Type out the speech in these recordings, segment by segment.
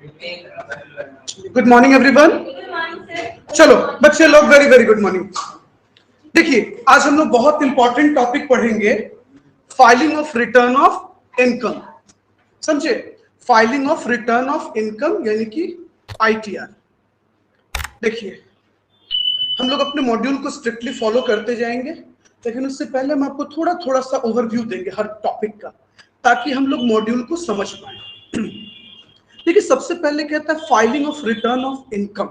Good morning everyone. चलो बच्चे लोग, वेरी वेरी गुड मॉर्निंग। देखिए आज हम लोग बहुत इंपॉर्टेंट टॉपिक पढ़ेंगे, filing of return of income. समझे? Filing of return of income यानी कि आईटीआर। देखिए हम लोग अपने मॉड्यूल को स्ट्रिक्टली फॉलो करते जाएंगे, लेकिन उससे पहले हम आपको थोड़ा थोड़ा सा ओवरव्यू देंगे हर टॉपिक का, ताकि हम लोग मॉड्यूल को समझ पाए। देखिए सबसे पहले कहता है filing of return of income.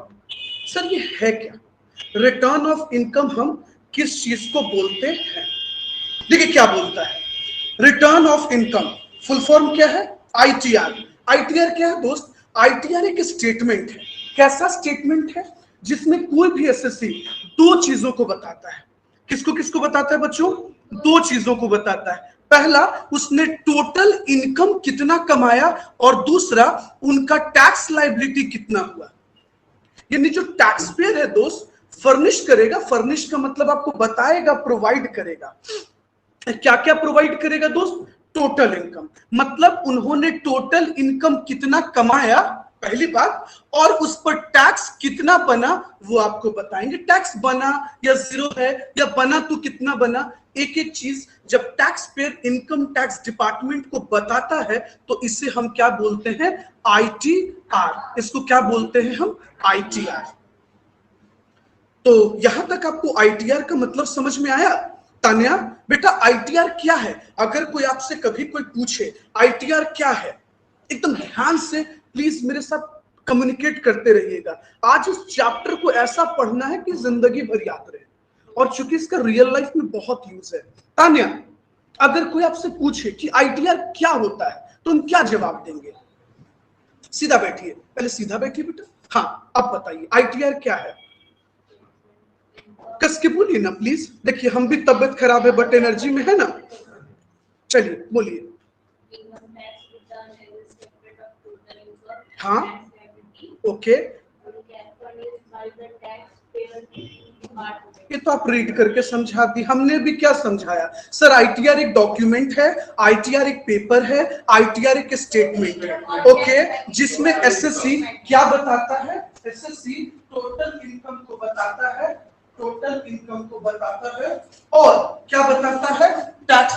Sir ये है क्या? रिटर्न ऑफ इनकम हम किस चीज को बोलते हैं? देखिए क्या बोलता है return of income, full form क्या है? आईटीआर। आईटीआर क्या है दोस्त? आईटीआर एक स्टेटमेंट है। कैसा स्टेटमेंट है? जिसमें कोई भी एसएससी दो चीजों को बताता है। किसको किसको बताता है बच्चों? दो चीजों को बताता है। पहला, उसने टोटल इनकम कितना कमाया, और दूसरा उनका टैक्स लायबिलिटी कितना हुआ। यानी जो टैक्स पेयर है दोस्त, फर्निश करेगा। फर्निश का मतलब आपको बताएगा, प्रोवाइड करेगा। क्या क्या प्रोवाइड करेगा दोस्त? टोटल इनकम, मतलब उन्होंने टोटल इनकम कितना कमाया पहली बात, और उस पर टैक्स कितना बना वो आपको बताएंगे। टैक्स बना या जीरो है, या बना तो कितना बना, एक एक चीज जब tax payer income tax department को बताता है तो इसे हम क्या बोलते हैं? आईटीआर। इसको क्या बोलते हैं हम? आईटीआर। तो यहां तक आपको आईटीआर का मतलब समझ में आया? तान्या बेटा आईटीआर क्या है? अगर कोई आपसे कभी कोई पूछे आईटीआर क्या है, एकदम ध्यान से प्लीज मेरे साथ कम्युनिकेट करते रहिएगा। आज इस चैप्टर को ऐसा पढ़ना है कि जिंदगी भर याद रहे, और चूंकि इसका रियल लाइफ में बहुत यूज है। तान्या अगर कोई आपसे पूछे कि आईटीआर क्या होता है तो हम क्या जवाब देंगे? सीधा बैठिए, पहले सीधा बैठिए बेटा। हाँ अब बताइए आईटीआर क्या है? कस के बोलिए ना प्लीज। देखिए हम भी तबियत खराब है बट एनर्जी में है ना। चलिए बोलिए। हाँ ओके, ये तो आप रीड करके समझा दी। हमने भी क्या समझाया सर? आईटीआर एक डॉक्यूमेंट है, आईटीआर एक पेपर है, आईटीआर एक स्टेटमेंट है। ओके, जिसमें एसएससी क्या बताता है? एसएससी टोटल इनकम को बताता है, टोटल इनकम को बताता है, और क्या बताता है? टैक्स,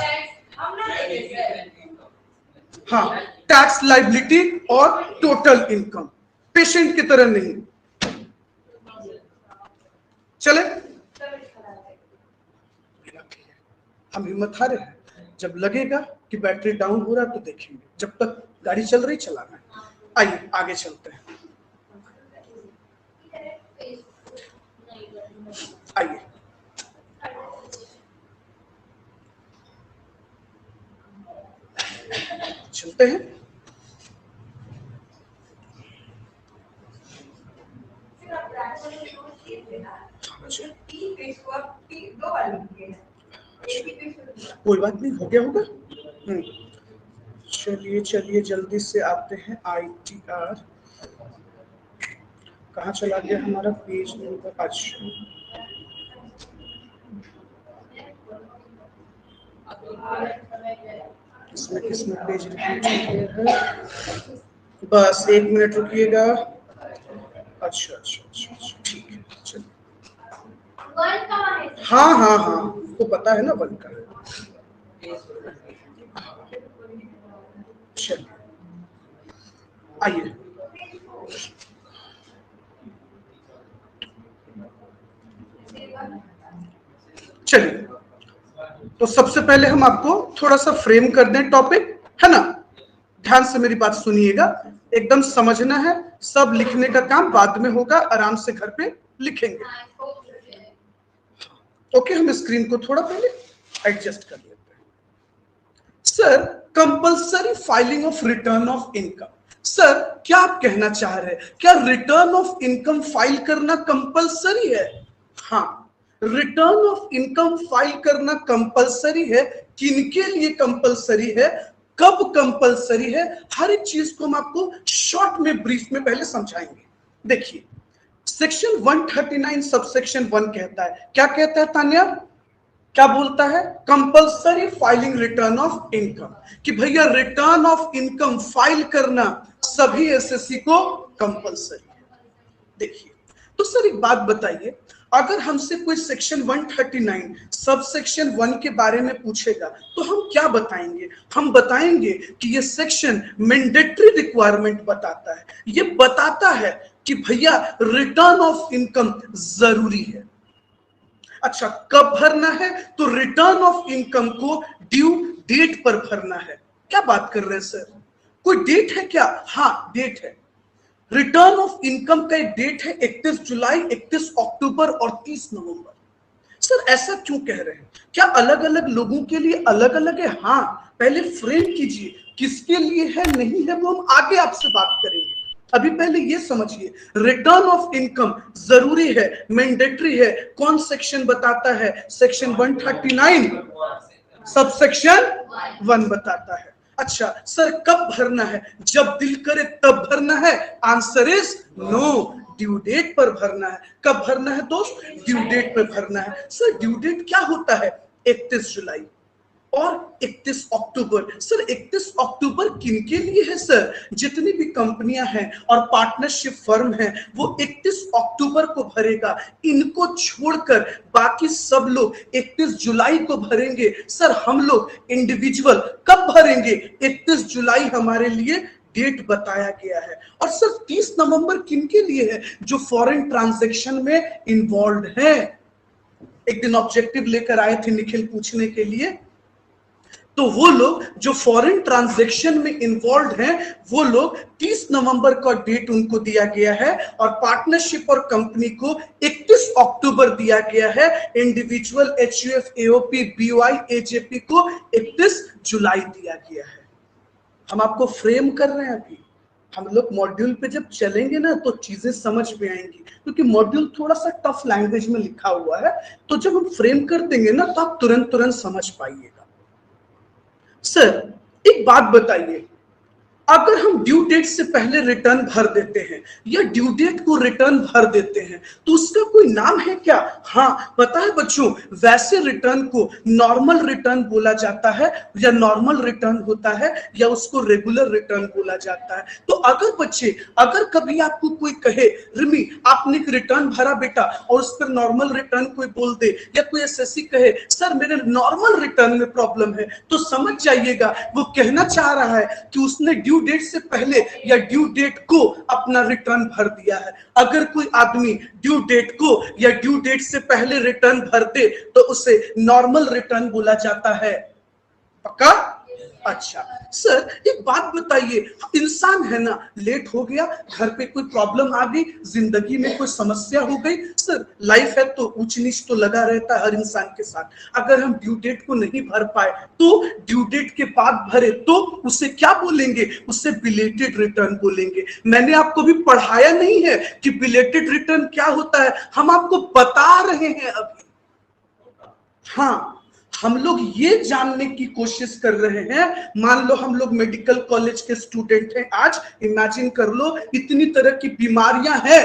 हाँ टैक्स लायबिलिटी और टोटल इनकम। पेशेंट की तरह नहीं। चले हम हिम्मत हारे हैं। जब लगेगा कि बैटरी डाउन हो रहा है तो देखेंगे, जब तक गाड़ी चल रही चलाना है। आइए आगे चलते हैं। आइए चलते हैं। कोई बात नहीं, हो गया होगा। चलिए चलिए जल्दी से आते हैं। आईटीआर कहाँ चला गया हमारा पेज नंबर? अच्छा इसमें किसमें पेज रिपीट है? बस एक मिनट रुकिएगा। अच्छा अच्छा अच्छा अच्छा ठीक है चलिए। हाँ हाँ हाँ तो पता है ना वन का। चलिए आइए चलिए। तो सबसे पहले हम आपको थोड़ा सा फ्रेम कर दें टॉपिक, है ना? ध्यान से मेरी बात सुनिएगा, एकदम समझना है। सब लिखने का काम बाद में होगा, आराम से घर पे लिखेंगे। ओके, हम स्क्रीन को थोड़ा पहले एडजस्ट कर लेते हैं। Sir compulsory filing of return of income. Sir क्या आप कहना चाह रहे हैं, क्या रिटर्न ऑफ इनकम फाइल करना कंपल्सरी है? हाँ, रिटर्न ऑफ इनकम फाइल करना कंपल्सरी है। किनके लिए कंपल्सरी है, कब कंपल्सरी है, हर एक चीज को हम आपको शॉर्ट में ब्रीफ में पहले समझाएंगे। देखिए सेक्शन 139 सबसेक्शन 1 कहता है, क्या कहता है तान्या? क्या बोलता है? Compulsory filing return of income, कि भैया रिटर्न ऑफ इनकम फाइल करना सभी एसएससी को कंपल्सरी है। देखिए, तो सर एक बात बताइए, अगर हमसे कोई सेक्शन 139 सब सेक्शन 1 के बारे में पूछेगा तो हम क्या बताएंगे? हम बताएंगे कि ये सेक्शन मैंडेटरी रिक्वायरमेंट बताता है, ये बताता है कि भैया रिटर्न ऑफ इनकम जरूरी है। अच्छा, कब भरना है? तो रिटर्न ऑफ इनकम को ड्यू डेट पर भरना है। क्या बात कर रहे हैं सर? कोई डेट है क्या? हाँ, डेट है। रिटर्न ऑफ इनकम का एक डेट है 31 जुलाई, 31 अक्टूबर और 30 नवंबर। सर ऐसा क्यों कह रहे हैं? क्या अलग अलग लोगों के लिए अलग अलग है? हाँ, पहले फ्रेम कीजिए किसके लिए है नहीं है वो हम आगे आपसे बात करेंगे। अभी पहले ये समझिए, रिटर्न ऑफ इनकम जरूरी है, मैंडेटरी है। कौन सेक्शन बताता है? सेक्शन 139 सब सेक्शन 1 बताता है। अच्छा सर, कब भरना है? जब दिल करे तब भरना है? Answer is no, due date पर भरना है। कब भरना है दोस्त? ड्यू डेट पर भरना है। सर ड्यू डेट क्या होता है? 31 जुलाई और 31 अक्टूबर। सर 31 अक्टूबर किनके लिए है सर? जितनी भी कंपनियां हैं और पार्टनरशिप फर्म हैं वो 31 अक्टूबर को भरेगा। इनको छोड़कर बाकी सब लोग 31 जुलाई को भरेंगे। सर हम लोग इंडिविजुअल कब भरेंगे? 31 जुलाई हमारे लिए डेट बताया गया है। और सर 30 नवंबर किनके लिए है? जो फॉरेन ट्रांजैक्शन में इन्वॉल्व है। एक दिन ऑब्जेक्टिव लेकर आए थे निखिल पूछने के लिए, तो वो लोग जो फॉरेन ट्रांजैक्शन में इन्वॉल्व हैं वो लोग 30 नवंबर का डेट उनको दिया गया है और पार्टनरशिप और कंपनी को 31 अक्टूबर दिया गया है। Individual HUF AOP BOI AJP को 31 जुलाई दिया गया है। हम आपको फ्रेम कर रहे हैं। अभी हम लोग मॉड्यूल पे जब चलेंगे ना तो चीजें समझ में आएंगी, क्योंकि मॉड्यूल थोड़ा सा टफ लैंग्वेज में लिखा हुआ है। तो जब हम फ्रेम कर देंगे ना तो आप तुरंत समझ पाइएगा। सर एक बात बताइए, अगर हम ड्यू डेट से पहले रिटर्न भर देते हैं या ड्यू डेट को रिटर्न भर देते हैं तो उसका कोई नाम है क्या? हाँ पता है बच्चों, वैसे रिटर्न को नॉर्मल रिटर्न बोला जाता है या नॉर्मल रिटर्न होता है या उसको रेगुलर रिटर्न बोला जाता है। तो अगर बच्चे, अगर कभी आपको कोई कहे रिमी आपने एक रिटर्न भरा बेटा और उस पर नॉर्मल रिटर्न कोई बोल दे, या कोई एसएससी कहे सर मेरे नॉर्मल रिटर्न में प्रॉब्लम है, तो समझ जाइएगा वो कहना चाह रहा है कि उसने ड्यू डेट से पहले या ड्यू डेट को अपना रिटर्न भर दिया है। अगर कोई आदमी ड्यू डेट को या ड्यू डेट से पहले रिटर्न भर दे तो उसे नॉर्मल रिटर्न बोला जाता है। पक्का? अच्छा सर एक बात बताइए, इंसान है ना, लेट हो गया, घर पे कोई प्रॉब्लम आ गई, जिंदगी में कोई समस्या हो गई, सर लाइफ है तो ऊंच नीच तो लगा रहता है हर इंसान के साथ। अगर हम ड्यू डेट को नहीं भर पाए तो ड्यू डेट के बाद भरे तो उसे क्या बोलेंगे? उसे बिलेटेड रिटर्न बोलेंगे। मैंने आपको भी पढ़ाया नहीं है कि बिलेटेड रिटर्न क्या होता है, हम आपको बता रहे हैं अभी। हाँ, हम लोग ये जानने की कोशिश कर रहे हैं। मान लो हम लोग मेडिकल कॉलेज के स्टूडेंट हैं, आज इमेजिन कर लो इतनी तरह की बीमारियां हैं,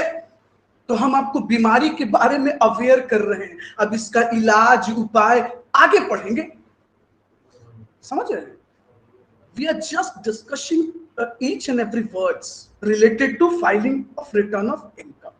तो हम आपको बीमारी के बारे में अवेयर कर रहे हैं। अब इसका इलाज उपाय आगे पढ़ेंगे, समझ रहे हैं? We are just discussing each and every words related to filing of return of income,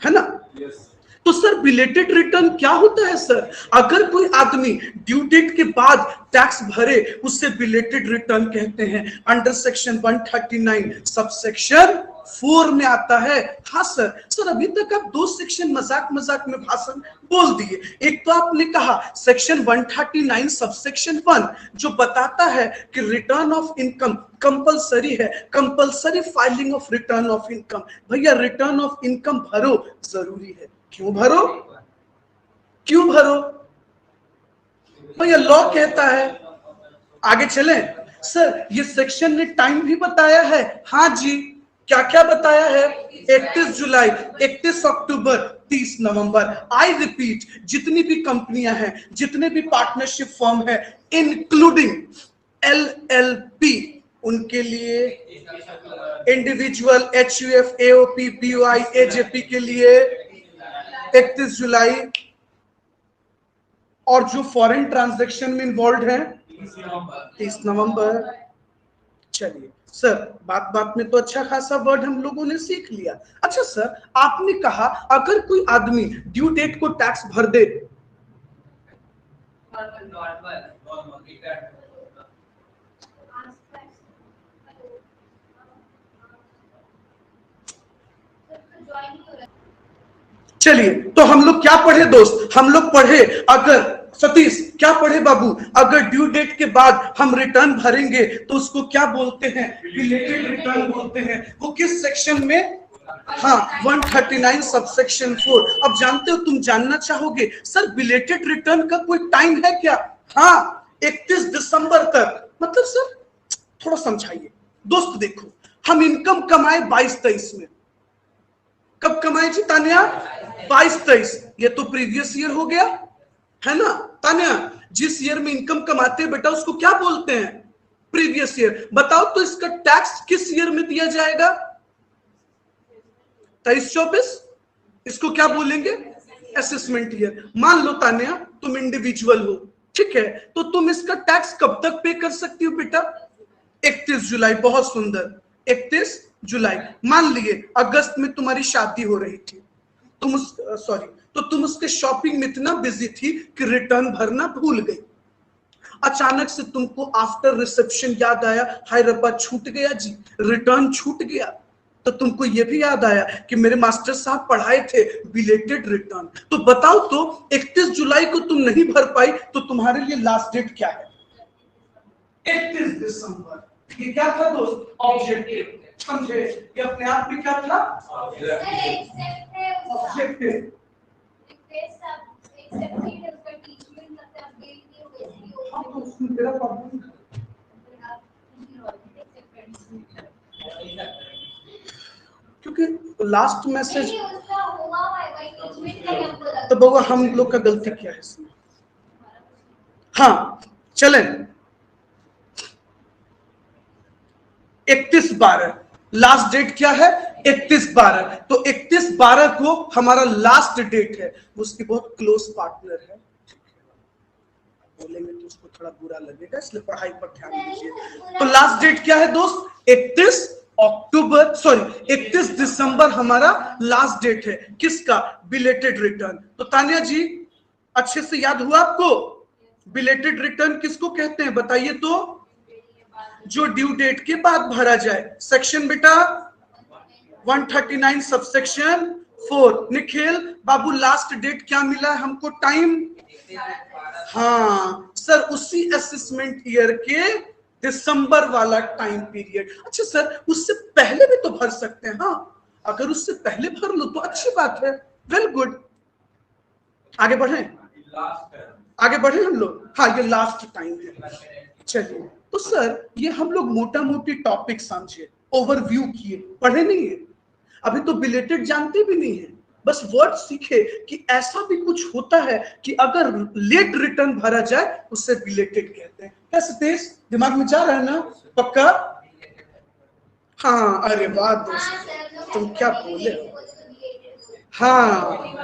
है ना? yes. तो सर बिलेटेड रिटर्न क्या होता है सर? अगर कोई आदमी ड्यू डेट के बाद टैक्स भरे उसे बिलेटेड रिटर्न कहते हैं। अंडर सेक्शन 139 सब सेक्शन 4 में आता है। हाँ सर, सर अभी तक आप 2 सेक्शन मजाक मजाक में भाषण बोल दिए। एक तो आपने कहा सेक्शन 139 सब सेक्शन 1 जो बताता है कि रिटर्न ऑफ इनकम कंपलसरी है, compulsory filing of return of income. भैया रिटर्न ऑफ इनकम भरो, जरूरी है। क्यों भरो? क्यों भरो? भैया लॉ कहता है। आगे चलें सर, ये सेक्शन ने टाइम भी बताया है। हाँ जी, क्या क्या बताया है? 31 जुलाई, 31 अक्टूबर, 30 नवंबर। आई रिपीट, जितनी भी कंपनियां हैं, जितने भी पार्टनरशिप फर्म है इंक्लूडिंग LLP, उनके लिए individual HUF AOP BOI AJP के लिए 31 जुलाई और जो फॉरेन ट्रांजैक्शन में इन्वॉल्व है 30 नवंबर। चलिए सर, बात बात में तो अच्छा खासा वर्ड हम लोगों ने सीख लिया। अच्छा सर, आपने कहा अगर कोई आदमी ड्यू डेट को टैक्स भर दे, चलिए तो हम लोग क्या पढ़े दोस्त, हम लोग पढ़े अगर सतीश क्या पढ़े बाबू, अगर ड्यू डेट के बाद हम रिटर्न भरेंगे तो उसको क्या बोलते हैं, बिलेटेड रिटर्न बोलते हैं। वो किस सेक्शन में, हाँ 139 सबसेक्शन 4। अब जानते हो, तुम जानना चाहोगे सर बिलेटेड रिटर्न का कोई टाइम है क्या? हाँ 31 दिसंबर तक। मतलब सर थोड़ा समझाइए। दोस्त देखो, हम इनकम कमाए 22-23 में, कब कमाए जी तान्या? 22-23। ये तो प्रीवियस ईयर हो गया है ना तान्या? जिस ईयर में इनकम कमाते हैं बेटा उसको क्या बोलते हैं, प्रीवियस ईयर। बताओ तो इसका टैक्स किस ईयर में दिया जाएगा? 23-24। इसको क्या बोलेंगे, असेसमेंट ईयर। मान लो तान्या तुम इंडिविजुअल हो, ठीक है, तो तुम इसका टैक्स कब तक पे कर सकती हो बेटा? 31 जुलाई। बहुत सुंदर, 31 जुलाई। मान लिए अगस्त में तुम्हारी शादी हो रही थी, तुम तो तुम उसके शॉपिंग में इतना बिजी थी कि रिटर्न भरना भूल गई। अचानक से तुमको आफ्टर रिसेप्शन याद आया, हाय रब्बा छूट गया जी, रिटर्न छूट गया। तो तुमको यह भी याद आया कि मेरे मास्टर साहब पढ़ाए थे बिलेटेड रिटर्न। तो बताओ तो 31 जुलाई को तुम नहीं भर पाई तो तुम्हारे लिए लास्ट डेट क्या है? 31 दिसंबर। ये क्या था दोस्त? ऑब्जेक्टिव। समझे? ये अपने आप में क्या था? ऑब्जेक्टिव। क्योंकि लास्ट मैसेज तो बउआ हम लोग का गलती क्या है इसमें? हाँ चलें, 31/12 लास्ट डेट क्या है? 31/12। तो 31/12 को हमारा लास्ट डेट है। उसकी बहुत क्लोज पार्टनर है, बोलेंगे तो उसको थोड़ा बुरा लगेगा, इसलिए पढ़ाई पर ध्यान दीजिए। तो लास्ट डेट क्या है दोस्त? 31 दिसंबर हमारा लास्ट डेट है। किसका? Belated return. तो तान्या जी अच्छे से याद हुआ आपको? बिलेटेड रिटर्न किसको कहते हैं बताइए तो? जो ड्यू डेट के बाद भरा जाए। सेक्शन बेटा 139 सबसेक्शन 4। निखिल बाबू लास्ट डेट क्या मिला है हमको टाइम? हाँ सर उसी असेसमेंट ईयर के दिसंबर वाला टाइम पीरियड। अच्छा सर उससे पहले भी तो भर सकते हैं? हाँ अगर उससे पहले भर लो तो अच्छी बात है, वेल गुड। आगे बढ़े, आगे बढ़े हम लोग। हाँ ये लास्ट टाइम है। चलिए तो सर ये हम लोग मोटा मोटी टॉपिक समझे, ओवरव्यू किए, पढ़े नहीं है अभी तो, बिलेटेड जानते भी नहीं है, बस वर्ड सीखे कि ऐसा भी कुछ होता है कि अगर लेट रिटर्न भरा जाए उससे बिलेटेड कहते हैं। कैसे तेज दिमाग में जा रहा है ना? पक्का? हाँ अरे वाह दोस्त तुम क्या बोले। हाँ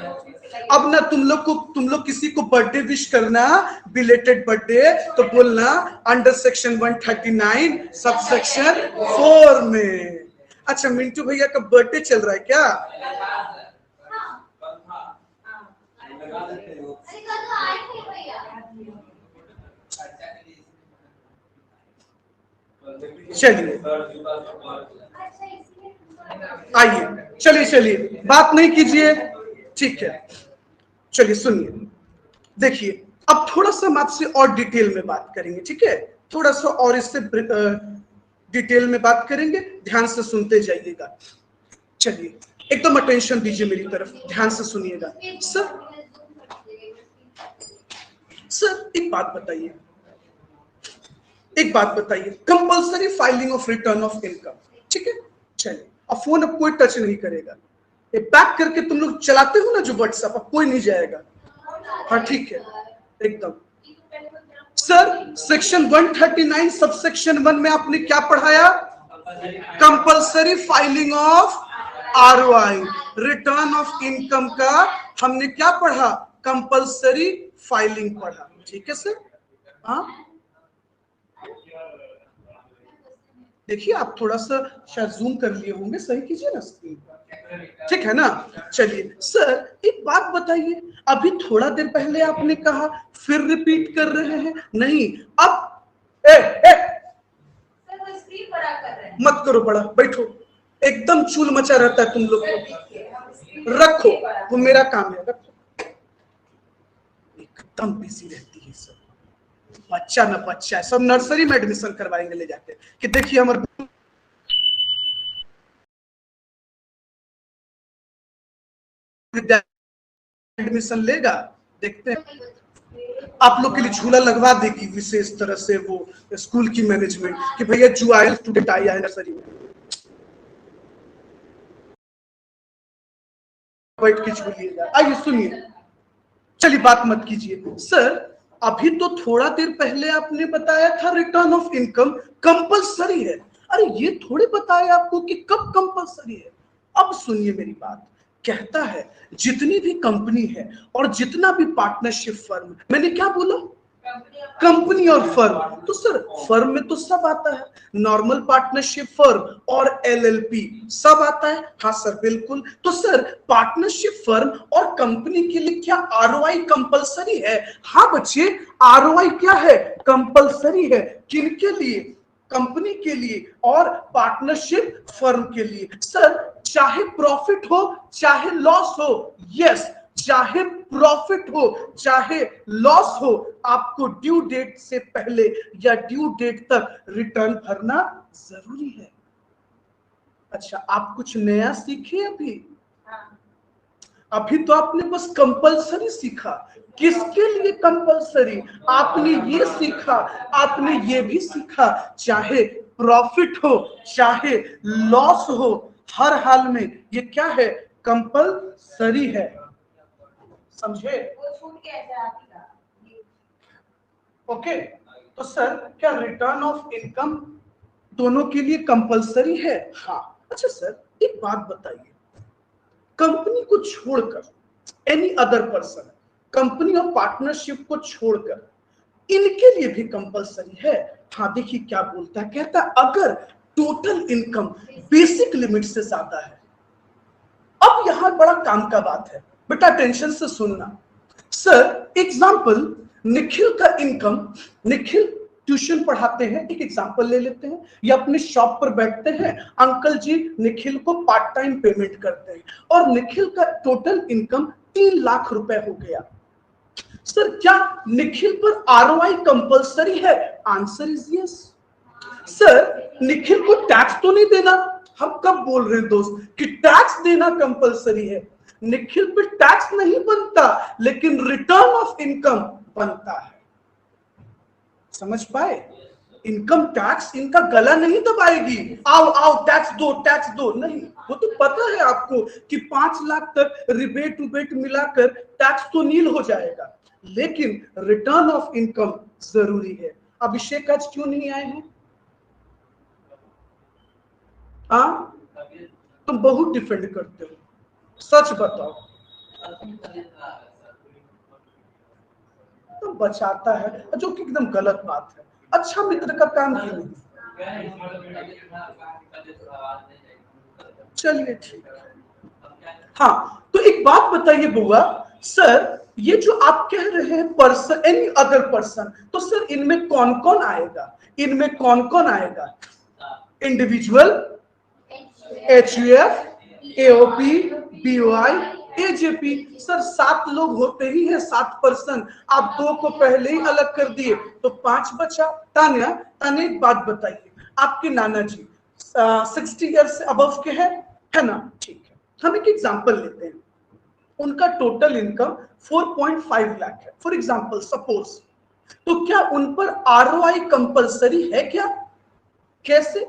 अब ना तुम लोग किसी को बर्थडे विश करना, बिलेटेड बर्थडे, तो बोलना अंडर सेक्शन 139 सबसेक्शन 4 में। अच्छा मिंटू भैया का बर्थडे चल रहा है क्या? चलिए आइए, चलिए बात नहीं कीजिए, ठीक है। चलिए सुनिए, देखिए अब थोड़ा सा हम आपसे और डिटेल में बात करेंगे, ठीक है? थोड़ा सा और इससे डिटेल में बात करेंगे, ध्यान से सुनते जाइएगा। चलिए एकदम अटेंशन दीजिए मेरी तरफ, ध्यान से सुनिएगा। सर एक बात बताइए, compulsory filing of return of income, ठीक है? चलिए अब फोन अब कोई टच नहीं करेगा, ये बैक करके तुम लोग चलाते हो ना जो व्हाट्सएप, अब कोई नहीं जाएगा। हाँ ठीक है एकदम। सर सेक्शन 139 सबसेक्शन 1 में आपने क्या पढ़ाया? Compulsory filing of ROI, return of income का हमने क्या पढ़ा? कंपल्सरी फाइलिंग पढ़ा। ठीक है सर? हाँ, देखिए आप थोड़ा सा शायद जूम कर लिए होंगे, सही कीजिए ना स्क्रीन, ठीक है ना? चलिए सर, एक बात बताइए, अभी थोड़ा देर पहले आपने कहा, फिर रिपीट कर रहे हैं। नहीं, अब सर वो स्क्रीन बड़ा कर रहे हैं। मत करो बड़ा, बैठो, एकदम चूल मचा रहता है तुम लोग को। रखो, वो मेरा काम है, रखो। एकदम बिजी रहती है सब, बच्चा ना बच्चा है, सब नर्सरी में एडमिशन करवाएंगे ले जाके कि देखिए हमारे एडमिशन लेगा, देखते हैं। आप लोग के लिए झूला लगवा देगी विशेष तरह से वो स्कूल की मैनेजमेंट कि भैया जो आए स्टूडेंट आया है नर्सरी में, बैठ के झूलिएगा। आइए सुनिए, चलिए बात मत कीजिए सर। अभी तो थोड़ा देर पहले आपने बताया था रिटर्न ऑफ इनकम कंपलसरी है। अरे ये थोड़े बताया आपको कि कब कंपलसरी है। अब सुनिए मेरी बात, कहता है जितनी भी कंपनी है और जितना भी पार्टनरशिप फर्म, मैंने क्या बोला? कंपनी और फर्म। तो सर फर्म में तो सब आता है, नॉर्मल पार्टनरशिप फर्म और एलएलपी सब आता है। हाँ सर बिल्कुल। तो सर पार्टनरशिप फर्म और कंपनी के लिए क्या आरओआई कंपलसरी है? हाँ बच्चे, आरओआई क्या है? कंपलसरी है। किनके लिए? कंपनी के लिए और पार्टनरशिप फर्म के लिए। सर चाहे प्रॉफिट हो चाहे लॉस हो, यस, चाहे प्रॉफिट हो चाहे लॉस हो, आपको ड्यू डेट से पहले या ड्यू डेट तक रिटर्न भरना जरूरी है। अच्छा, आप कुछ नया सीखे अभी? अभी तो आपने बस कंपलसरी सीखा। किसके लिए कंपलसरी? आपने ये सीखा, आपने ये भी सीखा, चाहे प्रॉफिट हो चाहे लॉस हो, हर हाल में ये क्या है? कंपलसरी है। समझे? ओके। तो सर क्या रिटर्न ऑफ इनकम दोनों के लिए कंपलसरी है? हाँ। अच्छा सर एक बात बताइए, कंपनी को छोड़कर एनी अदर पर्सन, कंपनी और पार्टनरशिप को छोड़कर इनके लिए भी कंपलसरी है? हाँ देखिए क्या बोलता है, कहता है अगर टोटल इनकम बेसिक लिमिट से ज्यादा है। अब यहां बड़ा काम का बात है, बेटा टेंशन से सुनना। सर एग्जाम्पल, निखिल का इनकम, निखिल ट्यूशन पढ़ाते हैं, एक एग्जाम्पल ले लेते हैं, या अपने शॉप पर बैठते हैं, अंकल जी निखिल को पार्ट टाइम पेमेंट करते हैं और निखिल का टोटल इनकम 3 लाख रुपए हो गया। सर क्या निखिल पर आरओआई कंपलसरी है? Answer is yes. Sir Nikhil को टैक्स तो नहीं देना? हम कब बोल रहे हैं दोस्त कि टैक्स देना कंपलसरी है? निखिल पे टैक्स नहीं बनता, लेकिन रिटर्न ऑफ इनकम बनता है। समझ पाए? इनकम टैक्स इनका गला नहीं दबाएगी, आओ आओ टैक्स दो, नहीं। वो तो पता है आपको कि 5 लाख तक रिबेट उबेट मिलाकर टैक्स तो नील हो जाएगा, लेकिन रिटर्न ऑफ इनकम जरूरी है। अभिषेक आज क्यों नहीं आए हैं? हाँ, तुम बहुत डिफेंड करते हो, सच बताओ। तो बचाता है, जो कि एकदम गलत बात है। अच्छा मित्र का काम ही नहीं। चलिए ठीक है। हाँ तो एक बात बताइए बुआ, सर ये जो आप कह रहे हैं पर्सन, एनी अदर पर्सन, तो सर इनमें कौन कौन आएगा? इनमें कौन कौन आएगा? Individual, HUF, AOP, BOI, AJP. Sir 7 लोग होते ही हैं, 7 पर्सन। आप 2 को पहले ही अलग कर दिए तो 5 बचा। तान्या, तान्या एक बात बताइए, आपके नाना जी 60 ईयर से अबव के हैं, है ना? ठीक है, हम एक एग्जांपल लेते हैं। उनका टोटल इनकम 4.5 लाख है फॉर एग्जांपल, सपोज। तो क्या उन पर आरओआई कंपलसरी है क्या? कैसे?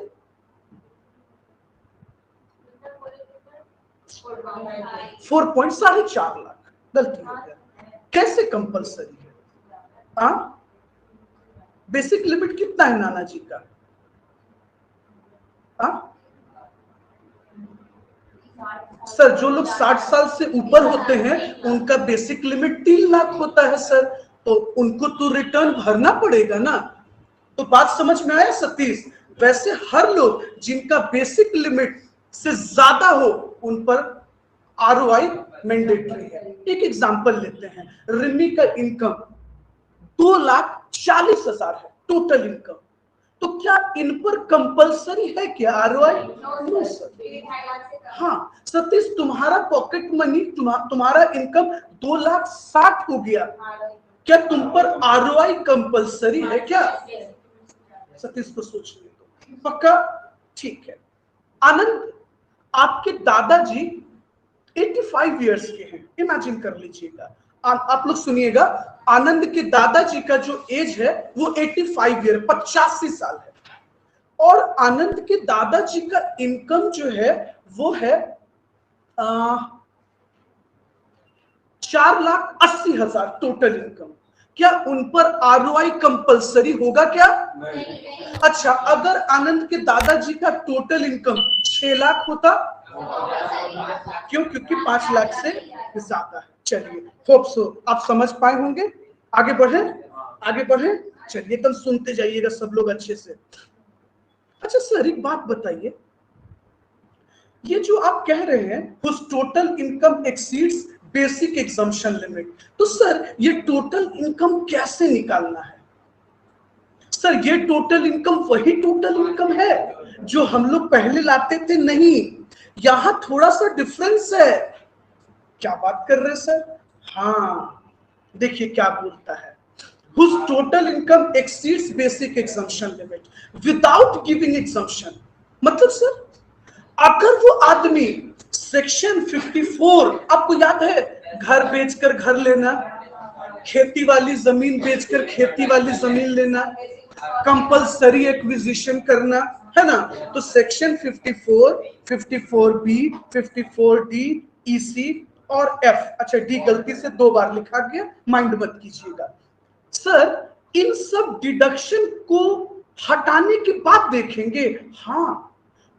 4.4 लाख, गलती हो गया। कैसे कंपलसरी है? हाँ, बेसिक लिमिट कितना है नाना जी का? हाँ सर जो लोग 60 साल से ऊपर होते हैं उनका बेसिक लिमिट 3 लाख होता है सर, तो उनको तो रिटर्न भरना पड़ेगा ना। तो बात समझ में आया सतीश? वैसे हर लोग जिनका बेसिक लिमिट से ज्यादा हो उन पर आरओआई मैंडेटरी है। एक एग्जांपल लेते हैं, रिमी का इनकम 2,40,000 है टोटल इनकम, तो क्या इन पर कंपलसरी है क्या आरओआई? No sir. हाँ सतीश, तुम्हारा पॉकेट मनी, तुम्हारा इनकम 2,60,000 हो गया, क्या तुम पर आरओआई कंपलसरी है क्या? सतीश को सोचने दो, पक्का? ठीक है। आनंद, आपके दादाजी 85 इयर्स के हैं, इमेजिन कर लीजिएगा। आप लोग सुनिएगा, आनंद के दादाजी का जो एज है वो 85 ईयर, 85 साल है, और आनंद के दादाजी का इनकम जो है वो है 4,80,000 टोटल इनकम। क्या उन पर आरओआई कंपलसरी होगा क्या? नहीं। अच्छा, अगर आनंद के दादाजी का टोटल इनकम 6 लाख होता? क्यों? क्योंकि 5 लाख से ज्यादा है। चलिए, होप सो आप समझ पाए होंगे। आगे बढ़े, आगे बढ़े। चलिए, एकदम सुनते जाइएगा सब लोग अच्छे से। अच्छा सर, एक बात बताइए, ये जो आप कह रहे हैं उस total income exceeds basic exemption limit, तो सर ये टोटल इनकम कैसे निकालना है? सर ये टोटल इनकम वही टोटल इनकम है जो हम लोग पहले लाते थे? नहीं, यहां थोड़ा सा डिफरेंस है। क्या बात कर रहे हैं सर? हाँ, देखिए क्या बोलता है, whose total income exceeds basic exemption limit without giving exemption। मतलब सर, अगर वो आदमी सेक्शन 54, आपको याद है, घर बेचकर घर लेना, खेती वाली जमीन बेचकर खेती वाली जमीन लेना, कंपलसरी एक्विजिशन करना, है ना? तो सेक्शन 54, 54B, 54D, EC और F। अच्छा, डी गलती से 2 बार लिखा गया, माइंड मत कीजिएगा। सर इन सब डिडक्शन को हटाने के बाद देखेंगे। हाँ,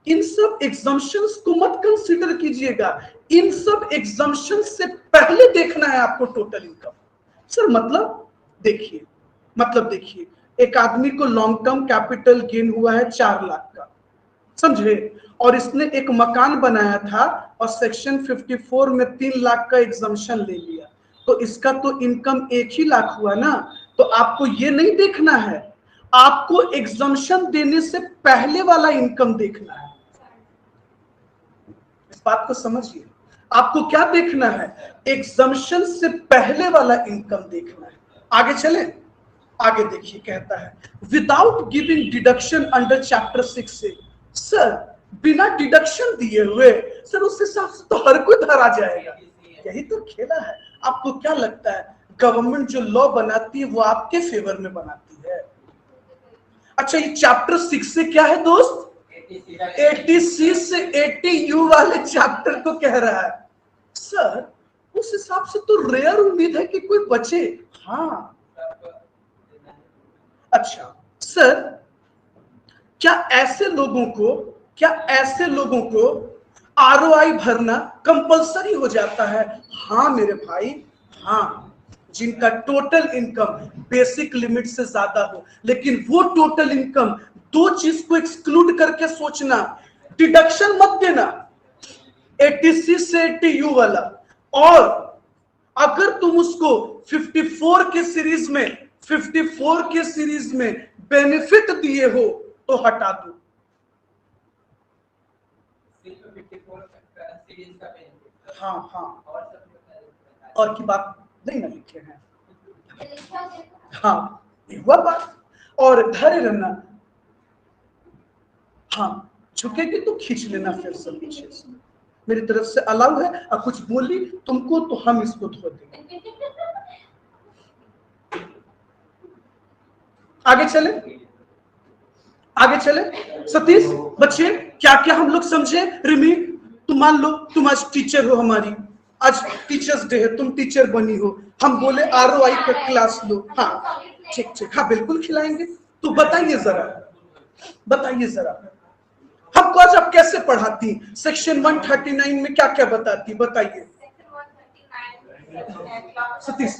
इन सब एग्जम्पशंस को मत कंसीडर कीजिएगा, इन सब एग्जम्पशंस से पहले देखना है आपको टोटल इनकम। सर मतलब देखिए, एक आदमी को लॉन्ग टर्म कैपिटल गेन हुआ है 4 लाख का, समझे, और इसने एक मकान बनाया था और सेक्शन 54 में 3 लाख का एग्जम्पशन ले लिया, तो इसका तो इनकम 1 ही लाख हुआ ना। तो आपको ये नहीं देखना है, आपको एग्जम्पशन देने से पहले वाला इनकम देखना है। इस बात को समझिए, आपको क्या देखना है? एग्जम्पशन से पहले वाला इनकम देखना है। आगे चले, आगे देखिए, कहता है without giving deduction under chapter 6 से। सर बिना डिडक्शन दिए हुए, सर उस हिसाब से तो हर कोई धरा जाएगा, यही तो खेला है। आपको क्या लगता है, गवर्नमेंट जो लॉ बनाती है वो आपके फेवर में बनाती है? अच्छा, ये चैप्टर 6 से क्या है दोस्त? 80C से 80U वाले चैप्टर को कह रहा है। सर उस हिसाब से तो रेयर उम्मीद है कि कोई बचे। हाँ, अच्छा सर, क्या ऐसे लोगों को आरओआई भरना कंपलसरी हो जाता है? हाँ मेरे भाई, हाँ, जिनका टोटल इनकम बेसिक लिमिट से ज्यादा हो। लेकिन वो टोटल इनकम, 2 चीज को एक्सक्लूड करके सोचना, डिडक्शन मत देना 80C से 80U वाला, और अगर तुम उसको 54 के सीरीज में बेनिफिट दिए हो तो हटा दो। हाँ, और की बात नहीं ना लिखे हैं। हाँ, हुआ बात, और धैर्य रहना। हाँ, झुकेगी तो खींच लेना फिर से पीछे से, मेरी तरफ से अलाउ है। और कुछ बोली तुमको तो हम इसको धो देंगे। आगे चले सतीश, बच्चे क्या क्या हम लोग समझे? रिमी, तुम मान लो तुम आज टीचर हो हमारी, आज टीचर्स डे है, तुम टीचर बनी हो, हम बोले आरओआई का क्लास लो। हाँ ठीक, हाँ बिल्कुल खिलाएंगे। तो बताइए जरा, हम कॉज आप कैसे पढ़ाती? सेक्शन 139 में क्या क्या बताती, बताइए सतीश।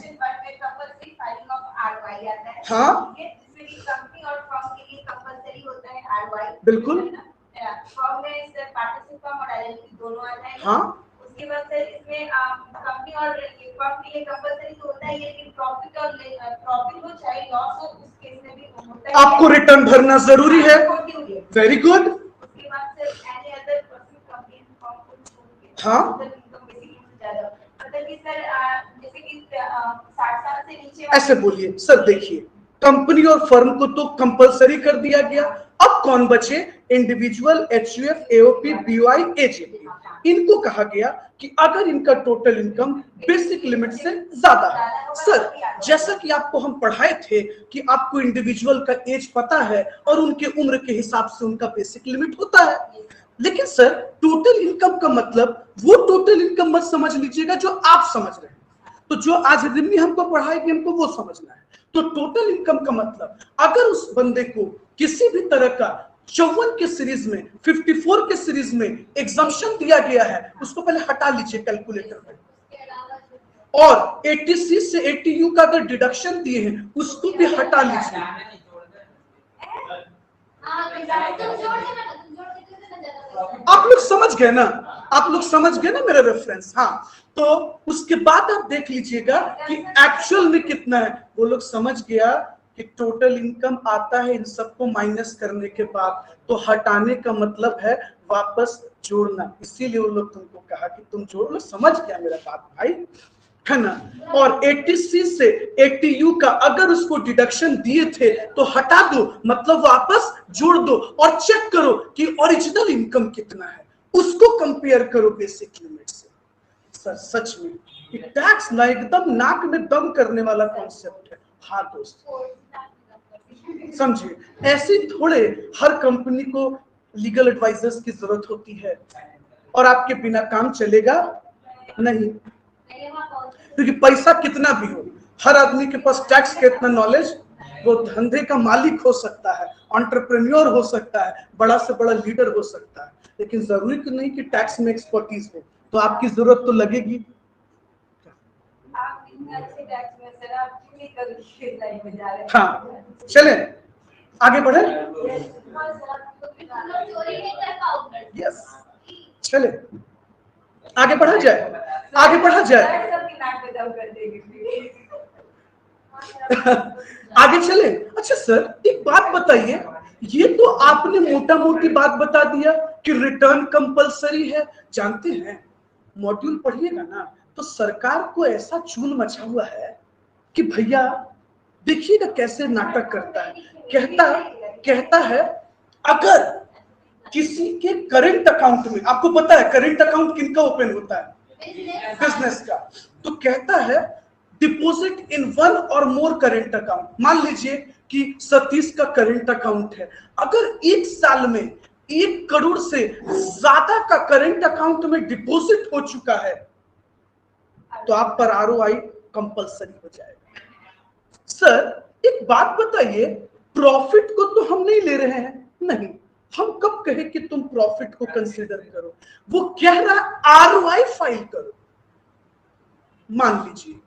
हाँ कंपनी और फर्म के लिए कंपलसरी होता है आरवाई, बिल्कुल। फर्म में सर पार्टनरशिप फर्म और एलएलपी दोनों आ जाएंगे। हाँ उसके बाद सर इसमें कंपनी और फर्म के लिए कंपलसरी तो होता है, लेकिन प्रॉफिट हो चाहे लॉस हो उस केस में भी होता है, आपको रिटर्न भरना जरूरी है। Very good. उसके बाद sir any other person company firm को छोड़ के हाँ इनकम बेसिकली ज्यादा, मतलब कि सर जैसे कि 60 साल से नीचे ऐसे बोलिए सर। देखिए कंपनी और फर्म को तो कंपलसरी कर दिया गया, अब कौन बचे? Individual, HUF, AOP, BOI, AJP. इनको कहा गया कि अगर इनका टोटल इनकम बेसिक लिमिट से ज्यादा है। सर जैसा कि आपको हम पढ़ाए थे कि आपको इंडिविजुअल का एज पता है और उनके उम्र के हिसाब से उनका बेसिक लिमिट होता है, लेकिन सर टोटल इनकम का मतलब वो टोटल इनकम मत समझ लीजिएगा जो आप समझ रहे हैं। तो जो आज रिमी हमको पढ़ाएगी हमको वो समझना है। तो टोटल इनकम का मतलब अगर उस बंदे को किसी भी तरह का 54 के सीरीज में, 54 के सीरीज में एग्जम्पशन दिया गया है, उसको पहले हटा लीजिए कैलकुलेटर में, और 80C से 80U का अगर डिडक्शन दिए हैं उसको भी हटा लीजिए। आप लोग समझ गए ना? आप लोग समझ गए ना मेरा रेफरेंस? हाँ, तो उसके बाद आप देख लीजिएगा कि एक्चुअल में कितना है। वो लोग समझ गया कि टोटल इनकम आता है इन सबको माइनस करने के बाद, तो हटाने का मतलब है वापस जोड़ना। इसीलिए वो लोग तुमको कहा कि तुम जोड़ लो। समझ गया मेरा बात भाई, है ना? और 80C से 80U का अगर उसको डिडक्शन दिए थे तो हटा दो, मतलब वापस जोड़ दो और चेक करो कि ओरिजिनल इनकम कितना है, उसको कंपेयर करो बेसिक लिमिट से। सर सच में टैक्स ना एकदम नाक में दम करने वाला कॉन्सेप्ट है। हाँ दोस्त समझिए, ऐसे थोड़े हर कंपनी को लीगल एडवाइजर्स की जरूरत होती है और आपके बिना काम चलेगा नहीं, क्योंकि पैसा कितना भी हो, हर आदमी के पास टैक्स का इतना नॉलेज, वो धंधे का मालिक हो सकता है, एंटरप्रेन्योर हो सकता है, बड़ा से बड़ा लीडर हो सकता है, लेकिन जरूरी तो नहीं कि टैक्स में एक्सपर्टीज हो। तो आपकी जरूरत तो लगेगी। हाँ चले आगे बढ़े। यस चले आगे बढ़ा जाए, आगे बढ़ा जाए, आगे चले। अच्छा सर एक बात बताइए, ये तो आपने मोटा मोटी बात बता दिया कि रिटर्न कंपलसरी है। जानते हैं मॉड्यूल पढ़िएगा ना तो सरकार को ऐसा चूल मचा हुआ है कि भैया देखिएगा कैसे नाटक करता है। कहता है अगर किसी के करंट अकाउंट में, आपको पता है करंट अकाउंट किनका ओपन होता है? बिजनेस का। तो कहता है डिपॉजिट इन वन और मोर करंट अकाउंट। मान लीजिए कि सतीश का करंट अकाउंट है, अगर एक साल में 1 करोड़ से ज्यादा का करंट अकाउंट में डिपॉजिट हो चुका है तो आप पर आरओआई कंपलसरी हो जाएगा। सर एक बात बताइए, प्रॉफिट को तो हम नहीं ले रहे हैं, नहीं, हम कब कहे कि तुम प्रॉफिट को कंसीडर करो? वो कह रहा आरओआई फाइल करो। मान लीजिए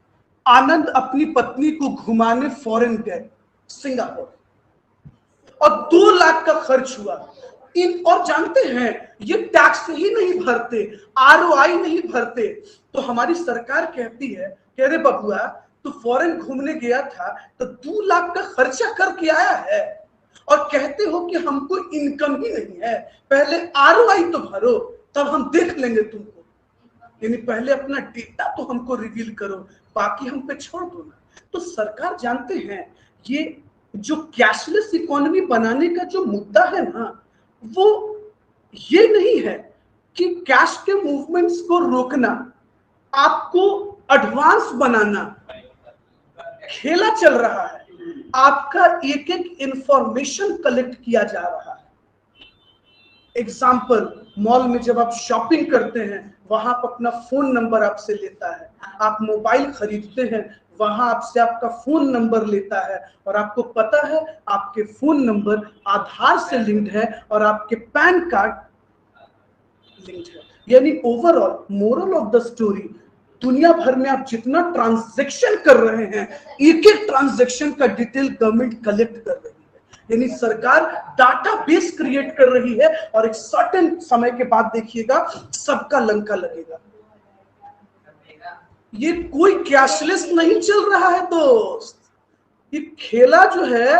आनंद अपनी पत्नी को घुमाने फॉरेन गए, सिंगापुर, और 2 लाख का खर्च हुआ। और जानते हैं ये टैक्स ही नहीं भरते, आरओआई नहीं भरते, तो हमारी सरकार कहती है कि अरे बबुआ तू फॉरेन घूमने गया था तो 2 लाख का खर्चा करके आया है और कहते हो कि हमको इनकम ही नहीं है, पहले आरओआई तो भरो तब हम देख लेंगे तुमको। यानी पहले अपना डेटा तो हमको रिवील करो, बाकी हम पे छोड़ दो ना। तो सरकार जानते हैं ये जो कैशलेस इकोनॉमी बनाने का जो मुद्दा है ना, वो ये नहीं है कि कैश के मूवमेंट्स को रोकना, आपको एडवांस बनाना। खेला चल रहा है, आपका एक एक इंफॉर्मेशन कलेक्ट किया जा रहा है। एग्जाम्पल, मॉल में जब आप शॉपिंग करते हैं वहां पर अपना फोन नंबर आपसे लेता है, आप मोबाइल खरीदते हैं वहां आपसे आपका फोन नंबर लेता है, और आपको पता है आपके फोन नंबर आधार से लिंक्ड है और आपके पैन कार्ड लिंक्ड है। यानी overall moral of the story, दुनिया भर में आप जितना ट्रांजैक्शन कर रहे हैं, एक एक ट्रांजैक्शन का डिटेल गवर्नमेंट कलेक्ट कर रही है। यानी सरकार डाटाबेस क्रिएट कर रही है और एक सर्टेन समय के बाद देखिएगा सबका लंका लगेगा। ये कोई कैशलेस नहीं चल रहा है दोस्त, ये खेला जो है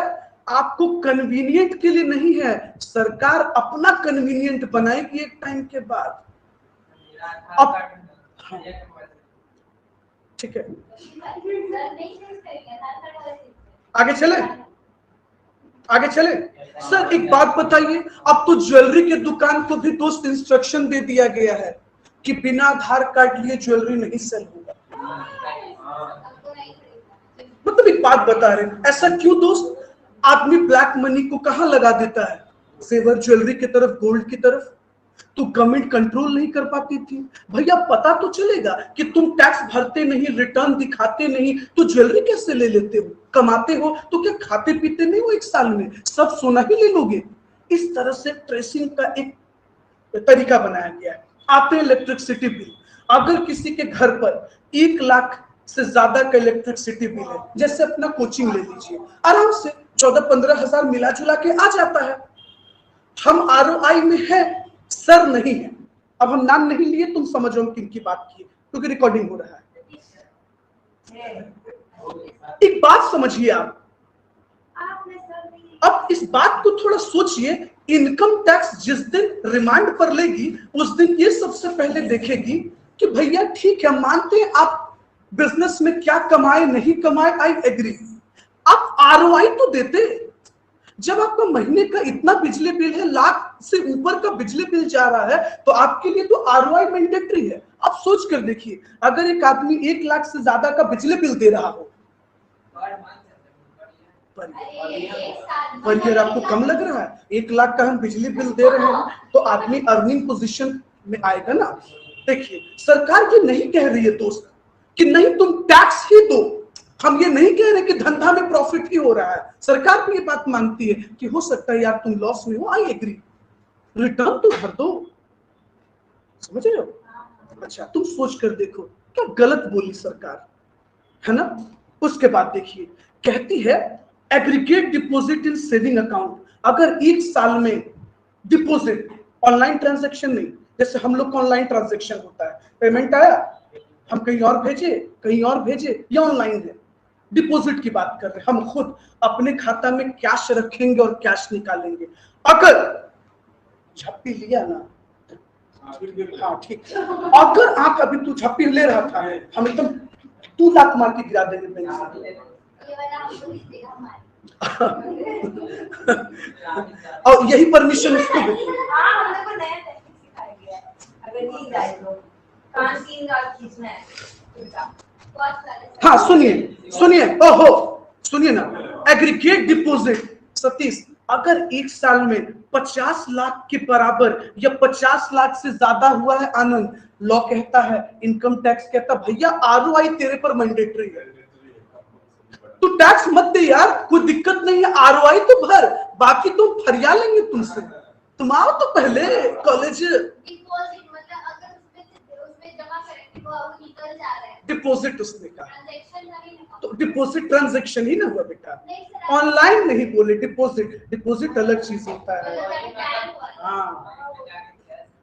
आपको कन्वीनियंट के लिए नहीं है, सरकार अपना कन्वीनियंट बनाएगी एक टाइम के बाद। अब हाँ, ठीक है, आगे चले, आगे चले। सर एक बात बताइए, अब तो ज्वेलरी के दुकान को भी दोस्त इंस्ट्रक्शन दे दिया गया है कि बिना आधार कार्ड लिए ज्वेलरी नहीं सेल होगा। मतलब एक बात बता रहे हैं, ऐसा क्यों दोस्त? आदमी ब्लैक मनी को कहां लगा देता है? जेवर ज्वेलरी की तरफ, गोल्ड की तरफ। तो गवर्नमेंट कंट्रोल नहीं कर पाती थी। भैया पता तो चलेगा कि तुम टैक्स भरते नहीं, रिटर्न दिखाते नहीं, तो ज्वेलरी कैसे ले लेते हो? कमाते हो तो क्या खाते पीते नहीं हो? एक साल में सब सोना ही ले लोगे? इस तरह से ट्रेसिंग का एक तरीका बनाया गया है। आते हैं इलेक्ट्रिसिटी बिल। अगर किसी के घर पर 1 लाख से ज्यादा का इलेक्ट्रिसिटी बिल है, जैसे अपना कोचिंग ले लीजिए, आराम से 14-15 हजार मिला जुला के आ जाता है। हम आरओआई में है, सर नहीं है। अब हम नाम नहीं लिए, तुम समझो हम किनकी बात की, क्योंकि रिकॉर्डिंग हो रहा है। एक बात समझिए आप, अब इस बात को थोड़ा सोचिए। इनकम टैक्स जिस दिन रिमांड पर लेगी, उस दिन ये सबसे पहले देखेगी कि भैया ठीक है, मानते हैं आप बिजनेस में क्या कमाए नहीं कमाए, आई एग्री। आप आरओआई तो देते। जब आपका महीने का इतना बिजली बिल है, लाख से ऊपर का बिजली बिल जा रहा है, तो आपके लिए तो आरओआई मैंडेटरी है। आप सोच कर देखिए, अगर एक आदमी 1 लाख से ज्यादा का बिजली बिल दे रहा हो, पर यार आपको कम लग रहा है? 1 लाख का हम बिजली बिल दे रहे हैं तो आदमी अर्निंग पोजीशन में आएगा ना। देखिए सरकार ये नहीं कह रही है दोस्त कि नहीं तुम टैक्स ही दो, हम ये नहीं कह रहे कि धंधा में प्रॉफिट ही हो रहा है। सरकार भी ये बात मानती है कि हो सकता है यार तुम लॉस में हो, आई एग्री, रिटर्न तो भर दो। समझ रहे हो? अच्छा तुम सोच कर देखो क्या गलत बोली सरकार, है ना। उसके बाद देखिए कहती है aggregate deposit in saving account. अगर 1 साल में डिपॉजिट, ऑनलाइन ट्रांजैक्शन नहीं, जैसे हम लोग का ऑनलाइन ट्रांजैक्शन होता है, पेमेंट आया हम कहीं और भेजे, कहीं और भेजे, या ऑनलाइन है। डिपॉजिट की बात कर रहे हैं, हम खुद अपने खाता में कैश रखेंगे और कैश निकालेंगे। अगर झप्पी लिया ना, हाँ ठीक, अगर आप अभी तू झप्पी ले रहा था, हम एकदम 2 लाख मार के गिरा देंगे बैंक से। और यही परमिशन उसको देते। हाँ सुनिए सुनिए, ओहो सुनिए ना, एग्रीगेट डिपॉजिट सतीश, अगर 1 साल में 50 लाख के बराबर या 50 लाख से ज्यादा हुआ है आनंद, लॉ कहता है, इनकम टैक्स कहता भैया आरओआई तेरे पर मैंडेटरी है, तू टैक्स मत दे यार, कोई दिक्कत नहीं है, आरओआई तो भर, बाकी तो फरिया लेंगे तुमसे, तुम आओ तो पहले कॉलेज। डिपॉजिट उसने कहा, तो डिपॉजिट ट्रांजैक्शन ही ना हुआ बेटा, ऑनलाइन नहीं बोले, डिपॉजिट, डिपॉजिट अलग चीज होता है। हाँ,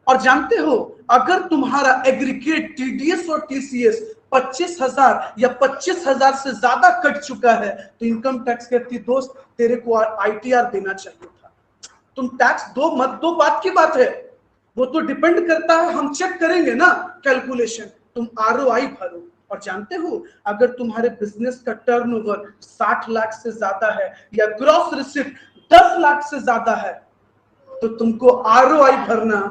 और जानते हो अगर तुम्हारा एग्रीगेट टीडीएस और टीसीएस 25,000 या 25,000 से ज्यादा कट चुका है, तो इनकम टैक्स कहती दोस्त तेरे को आईटीआर देना चाहिए था। तुम टैक्स दो मत दो बात की बात है, वो तो डिपेंड करता है, हम चेक करेंगे ना कैलकुलेशन, तुम आरओआई भरो। और जानते हो अगर तुम्हारे बिजनेस का टर्नओवर 60 लाख से ज्यादा है या ग्रॉस रिसिप्ट 10 लाख से ज्यादा है, तो तुमको आरओआई भरना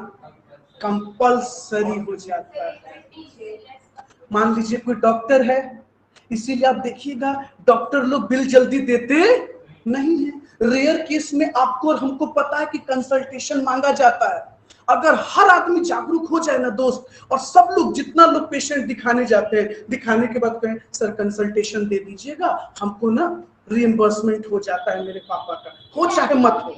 कंपल्सरी हो जाता है। मान लीजिए कोई डॉक्टर है, इसीलिए आप देखिएगा डॉक्टर लोग बिल जल्दी देते नहीं है। रेयर केस में आपको और हमको पता है कि कंसल्टेशन मांगा जाता है। अगर हर आदमी जागरूक हो जाए ना दोस्त, और सब लोग जितना लोग पेशेंट दिखाने जाते हैं, दिखाने के बाद कहें सर कंसल्टेशन दे दीजिएगा, हमको ना रिइंबर्समेंट हो जाता है मेरे पापा का, हो चाहे मत हो,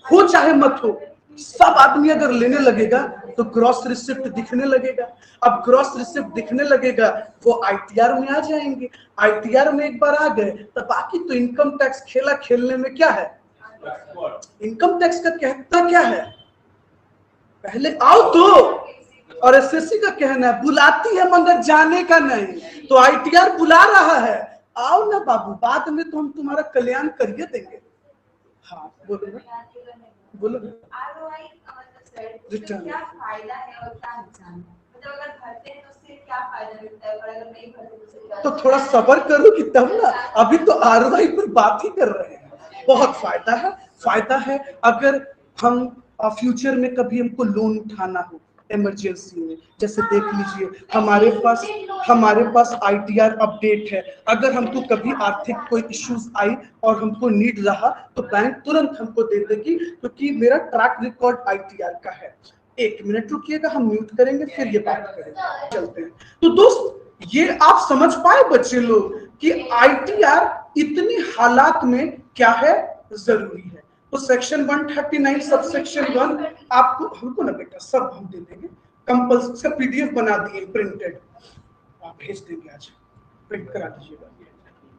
हो चाहे मत हो, सब आदमी अगर लेने लगेगा तो ग्रॉस रिसिप्ट दिखने लगेगा। अब ग्रॉस रिसिप्ट दिखने लगेगा, वो आईटीआर में आ जाएंगे। आईटीआर में एक बार आ गए तो बाकी तो इनकम टैक्स खेला खेलने में क्या है। इनकम टैक्स का कहता क्या है, पहले आओ तो, और एसएससी का कहना है बुलाती है मगर जाने का नहीं। तो आईटीआर बुला रहा है, आओ ना बाबू, बाद में तो हम तुम्हारा कल्याण करिए देंगे। हाँ बोलो ना, बोलो ना। आरओआई मतलब सर रिटर्न क्या फायदा है और क्या नुकसान है, मतलब अगर भरते हैं तो उससे क्या फायदा मिलता है और अगर नहीं भरते तो उससे क्या। तो थोड़ा सब्र करोगी तब ना, अभी तो आरओआई पर बात ही कर रहे हैं। बहुत फायदा है, फायदा है। अगर हम फ्यूचर में कभी हमको लोन उठाना हो इमरजेंसी में, जैसे देख लीजिए हमारे पास आईटीआर अपडेट है। अगर हमको कभी आर्थिक कोई इश्यूज आई और हमको नीड रहा तो बैंक तुरंत हमको दे देगी, क्योंकि मेरा ट्रैक रिकॉर्ड आईटीआर का है। 1 मिनट रुकिएगा, हम म्यूट करेंगे फिर ये बात करेंगे, चलते हैं। तो दोस्त ये आप समझ पाए बच्चे लोग कि आईटीआर इतनी हालात में क्या है, जरूरी है। तो सेक्शन 139 सबसेक्शन 1 आपको, हमको ना बेटा सब हम दे देंगे कंपल्सरी, इसका पीडीएफ बना दिए प्रिंटेड, आप भेज देंगे, आज प्रिंट करा दीजिएगा।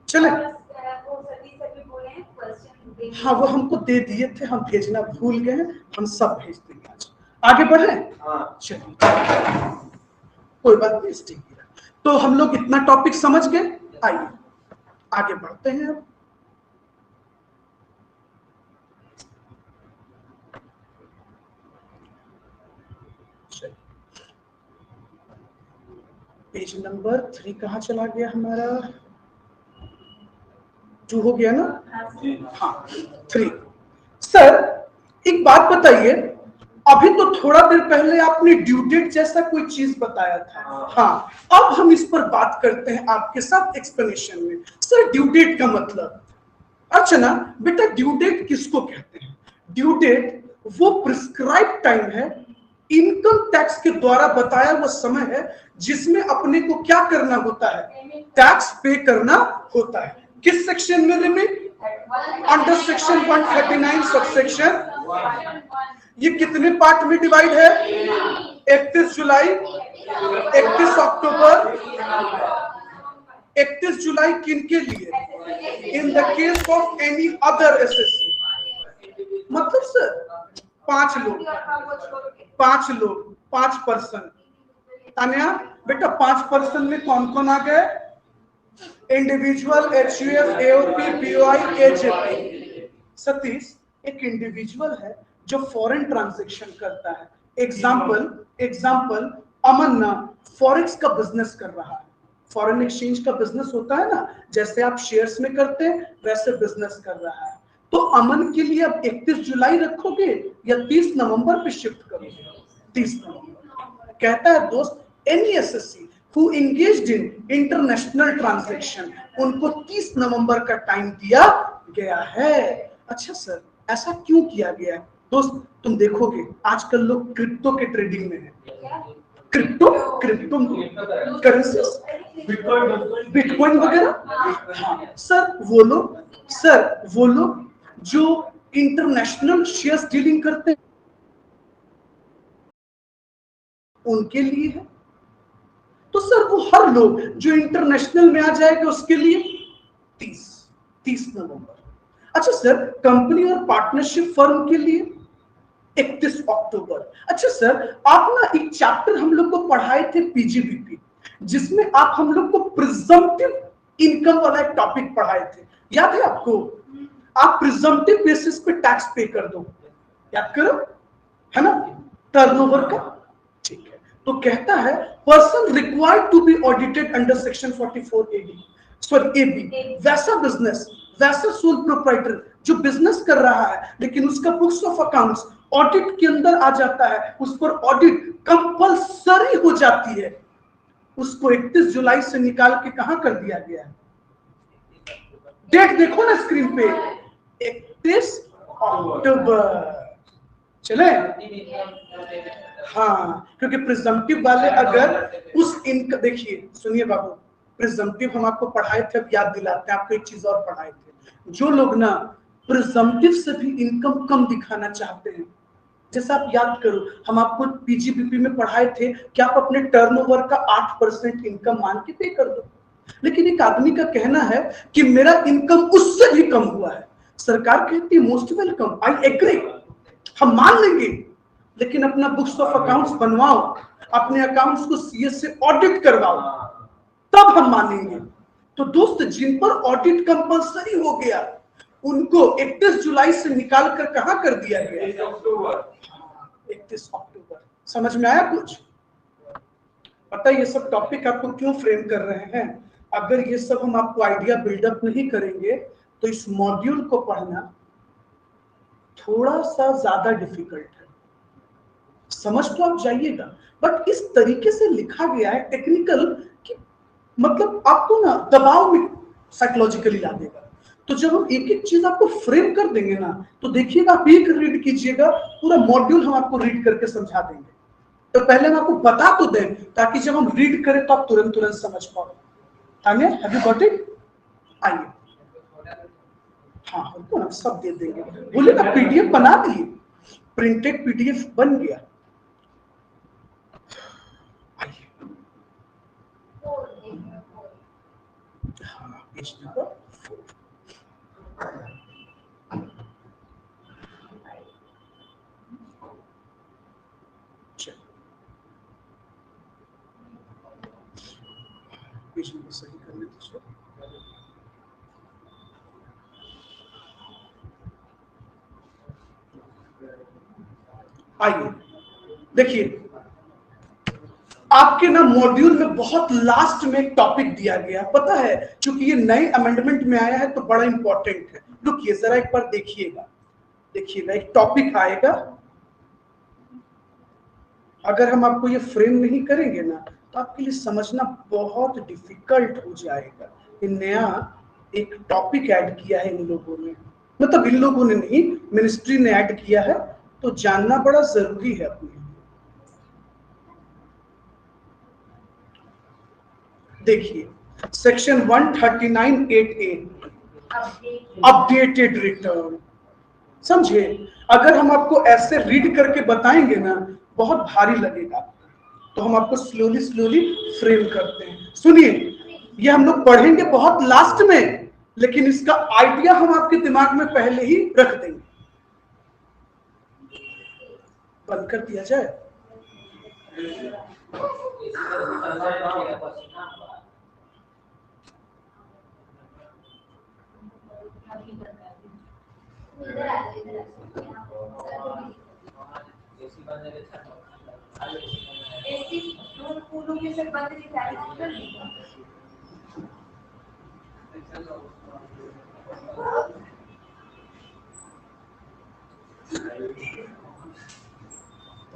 चले, वो सभी बोले हैं क्वेश्चन। हाँ वो हमको दे दिए थे, हम भेजना भूल गए हैं, हम सब भेज देंगे आज। आगे बढ़े, चलिए कोई बात नहीं, ठीक है। तो हम लोग इतना टॉपिक समझ गए, आइए आगे बढ़ते हैं। अब पेज नंबर 3 कहाँ चला गया हमारा, 2 हो गया ना, हाँ 3। सर एक बात बताइए, अभी तो थोड़ा देर पहले आपने ड्यू डेट जैसा कोई चीज बताया था। हाँ, अब हम इस पर बात करते हैं आपके साथ एक्सप्लेनेशन में। सर ड्यू डेट का मतलब, अच्छा ना बेटा, ड्यू डेट किसको कहते हैं? ड्यू डेट वो प्रिस्क्राइब टाइम है, इनकम टैक्स के द्वारा बताया वो समय है जिसमें अपने को क्या करना होता है, टैक्स पे करना होता है। किस सेक्शन में लिमिट? Under section 139 subsection. ये कितने पार्ट में डिवाइड है? 31 जुलाई, 31 अक्टूबर। 31 जुलाई किन के लिए? In the case of any other SSC. मतलब सर 5 लोग, 5 पर्सन। तान्या बेटा 5 पर्सन में कौन कौन आ गए? Individual, HUF, AOP, POI, AJP. Satish एक इंडिविजुअल है जो फॉरेन ट्रांजैक्शन करता है। एग्जाम्पल अमन ना फॉरेक्स का बिजनेस कर रहा है, फॉरेन एक्सचेंज का बिजनेस होता है ना, जैसे आप शेयर्स में करते हैं वैसे बिजनेस कर रहा है। तो अमन के लिए अब 31 जुलाई रखोगे या 30 नवंबर पे शिफ्ट करोगे? 30 नवंबर। कहता है दोस्त any SSC who engaged in international transaction, उनको 30 नवंबर का टाइम दिया गया है। अच्छा सर ऐसा क्यों किया गया है? दोस्त तुम देखोगे आजकल लोग क्रिप्टो के ट्रेडिंग में है। क्रिप्टो करेंसी, बिटकॉइन वगैरह। हाँ सर वो लोग जो इंटरनेशनल शेयर्स डीलिंग करते हैं उनके लिए है। तो सर वो हर लोग जो इंटरनेशनल में आ जाएगा उसके लिए 30 नवंबर। अच्छा सर कंपनी और पार्टनरशिप फर्म के लिए 31 अक्टूबर। अच्छा सर आप ना एक चैप्टर हम लोग को पढ़ाए थे पीजीबीपी, जिसमें आप हम लोग को प्रिजम्पटिव इनकम वाला एक टॉपिक पढ़ाए थे, याद है आपको? आप प्रिजम्पटिव बेसिस पे टैक्स पे कर दो, याद करो, है ना, टर्नओवर का। ठीक है, तो कहता है person required to be audited under section 44 AB, वैसा बिजनेस, वैसा सोल प्रोप्राइटर जो बिजनेस कर रहा है लेकिन उसका बुक्स ऑफ अकाउंट्स ऑडिट के अंदर आ जाता है, उस पर ऑडिट कंपलसरी हो जाती है, उसको 31 जुलाई से निकाल के कहां कर दिया गया है? डेट देखो ना स्क्रीन पे, 31 अक्टूबर। चले, हाँ, क्योंकि प्रिजम्पटिव वाले अगर उस इनकम, देखिए सुनिए बाबू, प्रिजम्पटिव हम आपको पढ़ाए थे, अब याद दिलाते हैं आपको एक चीज और पढ़ाए थे। जो लोग ना प्रिजम्पटिव से भी इनकम कम दिखाना चाहते हैं, जैसा आप याद करो, हम आपको पीजीबीपी में पढ़ाए थे कि आप अपने टर्नओवर का 8% इनकम मान के पे कर दो। लेकिन एक आदमी का कहना है कि मेरा इनकम उससे भी कम हुआ है। सरकार कहती है मोस्ट वेलकम, आई एग्री, हम मान लेंगे, लेकिन अपना बुक्स ऑफ अकाउंट्स बनवाओ, अपने अकाउंट्स को सीएस से ऑडिट करवाओ, तब हम मानेंगे। तो दोस्त, जिन पर ऑडिट कंपलसरी हो गया उनको 31 जुलाई से निकाल कर कहां कर दिया गया? 31 अक्टूबर। समझ में आया कुछ? पता है ये सब टॉपिक आपको क्यों फ्रेम कर रहे हैं? अगर ये सब हम आपको आइडिया बिल्डअप नहीं करेंगे तो इस मॉड्यूल को पढ़ना थोड़ा सा ज्यादा डिफिकल्ट है। समझ तो आप जाइएगा, बट इस तरीके से लिखा गया है टेक्निकल कि मतलब आपको ना दबाव में साइकोलॉजिकली ला देगा। तो जब हम एक एक चीज आपको फ्रेम कर देंगे ना, तो देखिएगा, आप एक रीड कीजिएगा, पूरा मॉड्यूल हम आपको रीड करके समझा देंगे। तो पहले हम आपको बता तो दें ताकि जब हम रीड करें तो आप तुरंत तुरंत समझ पाओ। Tanya, have you got it? आइए, हाँ हमको ना सब दे देंगे। बोले ना पीडीएफ बना दिए, प्रिंटेड पीडीएफ बन गया। हाँ, पेज नंबर 4। पेज नंबर सही करने दीजिए। आइए देखिए, आपके ना मॉड्यूल में बहुत लास्ट में एक टॉपिक दिया गया, पता है, क्योंकि ये नए अमेंडमेंट में आया है तो बड़ा इंपॉर्टेंट है। रुकिए जरा एक बार देखिएगा, एक टॉपिक आएगा, अगर हम आपको ये फ्रेम नहीं करेंगे ना तो आपके लिए समझना बहुत डिफिकल्ट हो जाएगा। ये नया एक टॉपिक ऐड किया है इन लोगों ने, मतलब इन लोगों ने नहीं, मिनिस्ट्री ने ऐड किया है, तो जानना बड़ा जरूरी है अपने। देखिए सेक्शन 139(8)(a) अपडेटेड रिटर्न। समझे? अगर हम आपको ऐसे रीड करके बताएंगे ना बहुत भारी लगेगा, तो हम आपको स्लोली स्लोली फ्रेम करते हैं। सुनिए, ये हम लोग पढ़ेंगे बहुत लास्ट में, लेकिन इसका आइडिया हम आपके दिमाग में पहले ही रख देंगे। बंद कर दिया जाए।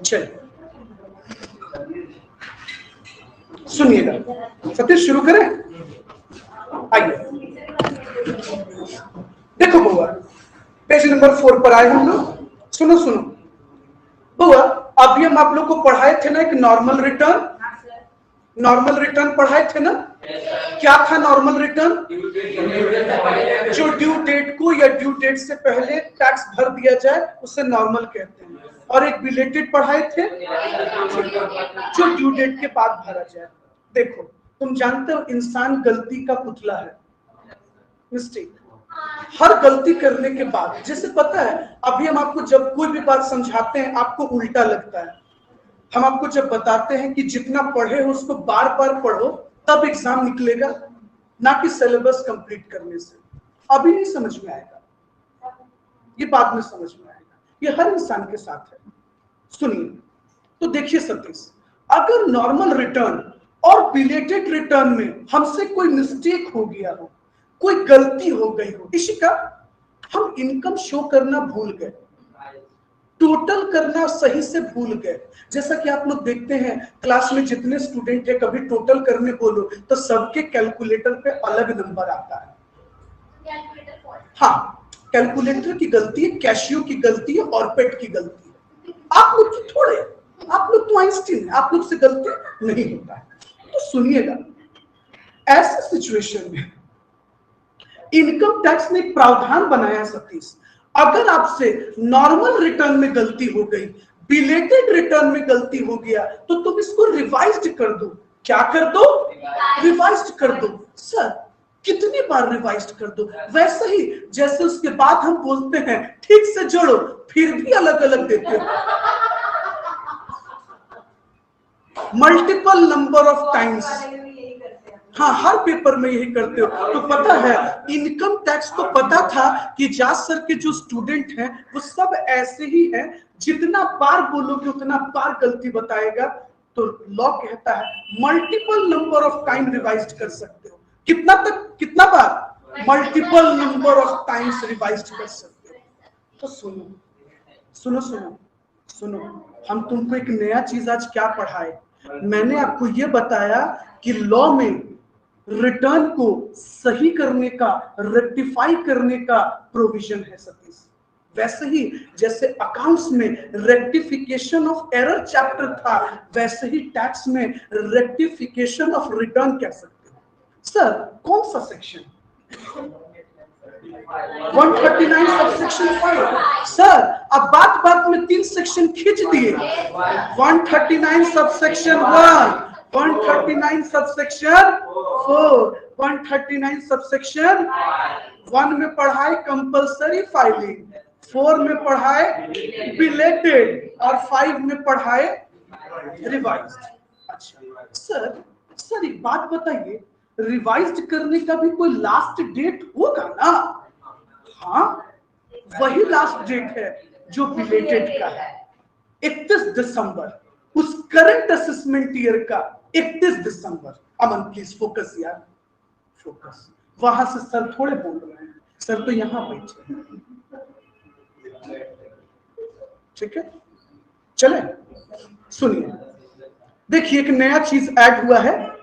चलिए सुनिएगा, सतीश शुरू करें। आइए देखो बुआ, पेज नंबर 4 पर आए हम लोग। सुनो बुआ, अभी हम आप लोग को पढ़ाए थे ना एक नॉर्मल रिटर्न पढ़ाए थे ना। क्या था नॉर्मल रिटर्न? जो ड्यू डेट को या ड्यू डेट से पहले टैक्स भर दिया जाए उसे नॉर्मल कहते हैं। और एक बिलेटेड पढ़ाए थे जो ड्यू डेट के बाद भरा जाए। देखो, तुम जानते हो इंसान गलती का पुतला है, मिस्टेक। हर गलती करने के बाद, जैसे पता है अभी हम आपको जब कोई भी बात समझाते हैं आपको उल्टा लगता है। हम आपको जब बताते हैं कि जितना पढ़े हो उसको बार बार पढ़ो तब एग्जाम निकलेगा, ना कि सिलेबस कंप्लीट करने से। अभी नहीं समझ में आएगा, ये बाद में समझ में आएगा। ये हर इंसान के साथ है। सुनिए, तो देखिए सतीश, अगर नॉर्मल रिटर्न और बिलेटेड रिटर्न में हमसे कोई मिस्टेक हो गया हो, कोई गलती हो गई हो, इशिका, हम इनकम शो करना भूल गए, टोटल करना सही से भूल गए। जैसा कि आप लोग देखते हैं क्लास में जितने स्टूडेंट है, कभी टोटल करने बोलो तो सबके कैलकुलेटर पे अलग नंबर आता है। हाँ, कैलकुलेटर की गलती है, कैशियो की गलती है, ऑरपेट की गलती है। आप लोग की थोड़े, आप लोग तो आइंस्टीन है, आप लोग से गलती नहीं होता है। तो सुनिएगा, ऐसे सिचुएशन में इनकम टैक्स ने एक प्रावधान बनाया सतीश, अगर आपसे नॉर्मल रिटर्न में गलती हो गई, बिलेटेड रिटर्न में गलती हो गया, तो तुम इसको रिवाइज्ड कर दो। क्या कर दो? रिवाइज्ड कर दो। सर कितनी बार रिवाइज्ड कर दो? वैसे ही जैसे उसके बाद हम बोलते हैं ठीक से जोड़ो, फिर भी अलग अलग देते हो। Multiple number of times. हाँ, हर पेपर में यही करते हो। तो पता है इनकम टैक्स को पता था कि जाज सर के जो स्टूडेंट हैं वो सब ऐसे ही हैं, जितना बार बोलोगे उतना बार गलती बताएगा। तो लॉ कहता है multiple number of time revise कर सकते हो। कितना तक? कितना बार? Multiple number of times revise कर सकते हो। तो सुनो सुनो सुनो सुनो, हम तुमको एक नया चीज आज क्या पढ़ाए? मैंने आपको यह बताया कि लॉ में रिटर्न को सही करने का, रेक्टिफाई करने का प्रोविजन है सतीश। वैसे ही जैसे अकाउंट्स में रेक्टिफिकेशन ऑफ एरर चैप्टर था, वैसे ही टैक्स में रेक्टिफिकेशन ऑफ रिटर्न कह सकते हो। सर कौन सा सेक्शन? 139 सबसेक्शन 5। सर अब बात बात में 3 सेक्शन खींच दिए। 139 सबसेक्शन 1, 139 सबसेक्शन 4, 139 सबसेक्शन 1 में पढ़ाए कंपलसरी फाइलिंग, 4 में पढ़ाए बिलेटेड और 5 में पढ़ाए रिवाइज्ड। अच्छा सर एक बात बताइए, रिवाइज्ड करने का भी कोई लास्ट डेट होगा ना? हाँ, वही लास्ट डेट है जो बिलेटेड का है, 31 दिसंबर। उस करंट असेसमेंट ईयर का 31 दिसंबर। अमन प्लीज फोकस यार, फोकस। वहां से सर थोड़े बोल रहे हैं, सर तो यहां बैठे। ठीक है, चले सुनिए। देखिए एक नया चीज ऐड हुआ है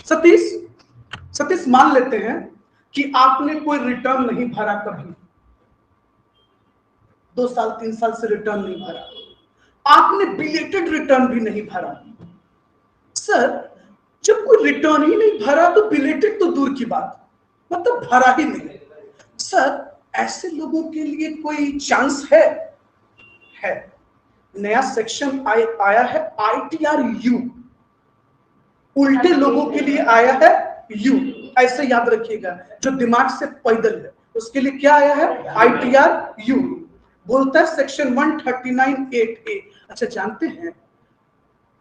सतीश मान लेते हैं कि आपने कोई रिटर्न नहीं भरा, कभी 2 साल 3 साल से रिटर्न नहीं भरा, आपने बिलेटेड रिटर्न भी नहीं भरा। सर जब कोई रिटर्न ही नहीं भरा तो बिलेटेड तो दूर की बात, मतलब भरा ही नहीं। सर ऐसे लोगों के लिए कोई चांस है? नया सेक्शन आया है ITR U, उल्टे लोगों के लिए आया है U। ऐसे याद रखिएगा, जो दिमाग से पैदल है उसके लिए क्या आया है? ITR U। बोलता है सेक्शन 139(8)A। अच्छा जानते हैं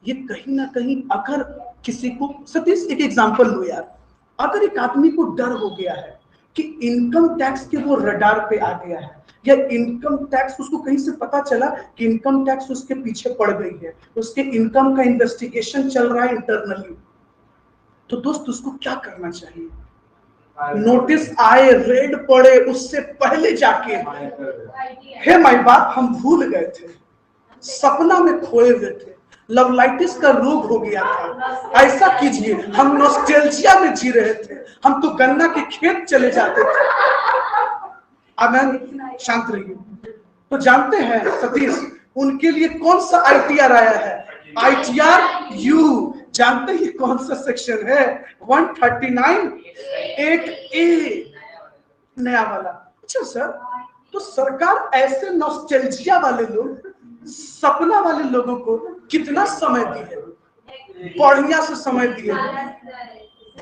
ये कहीं ना कहीं अगर किसी को, सतीश एक एग्जांपल लो यार, अगर एक आदमी को डर हो गया है कि इनकम टैक्स के वो रडार पे आ गया है, या इनकम टैक्स उसको कहीं से पता चला कि इनकम टैक्स उसके पीछे पड़ गई है, उसके इनकम का इन्वेस्टिगेशन चल रहा है इंटरनली, तो दोस्त उसको क्या करना चाहिए? नोटिस आए, रेड पड़े, उससे पहले जाके, हे माय बाप हम भूल गए थे, सपना में खोए हुए थे, लवलाइटिस का रोग हो गया था। ऐसा कीजिए, हम नॉस्टैल्जिया में जी रहे थे, हम तो गन्ना के खेत चले जाते थे। आनंद शांत रहिए। तो जानते हैं सतीश उनके लिए कौन सा ITR आया है? ITR U। जानते हैं कौन सा सेक्शन है? 139(8)A, नया वाला। अच्छा सर, तो सरकार ऐसे नॉस्टैल्जिया वाले लोग, सपना वाले लोगों को कितना समय दी है? बढ़िया से समय दिए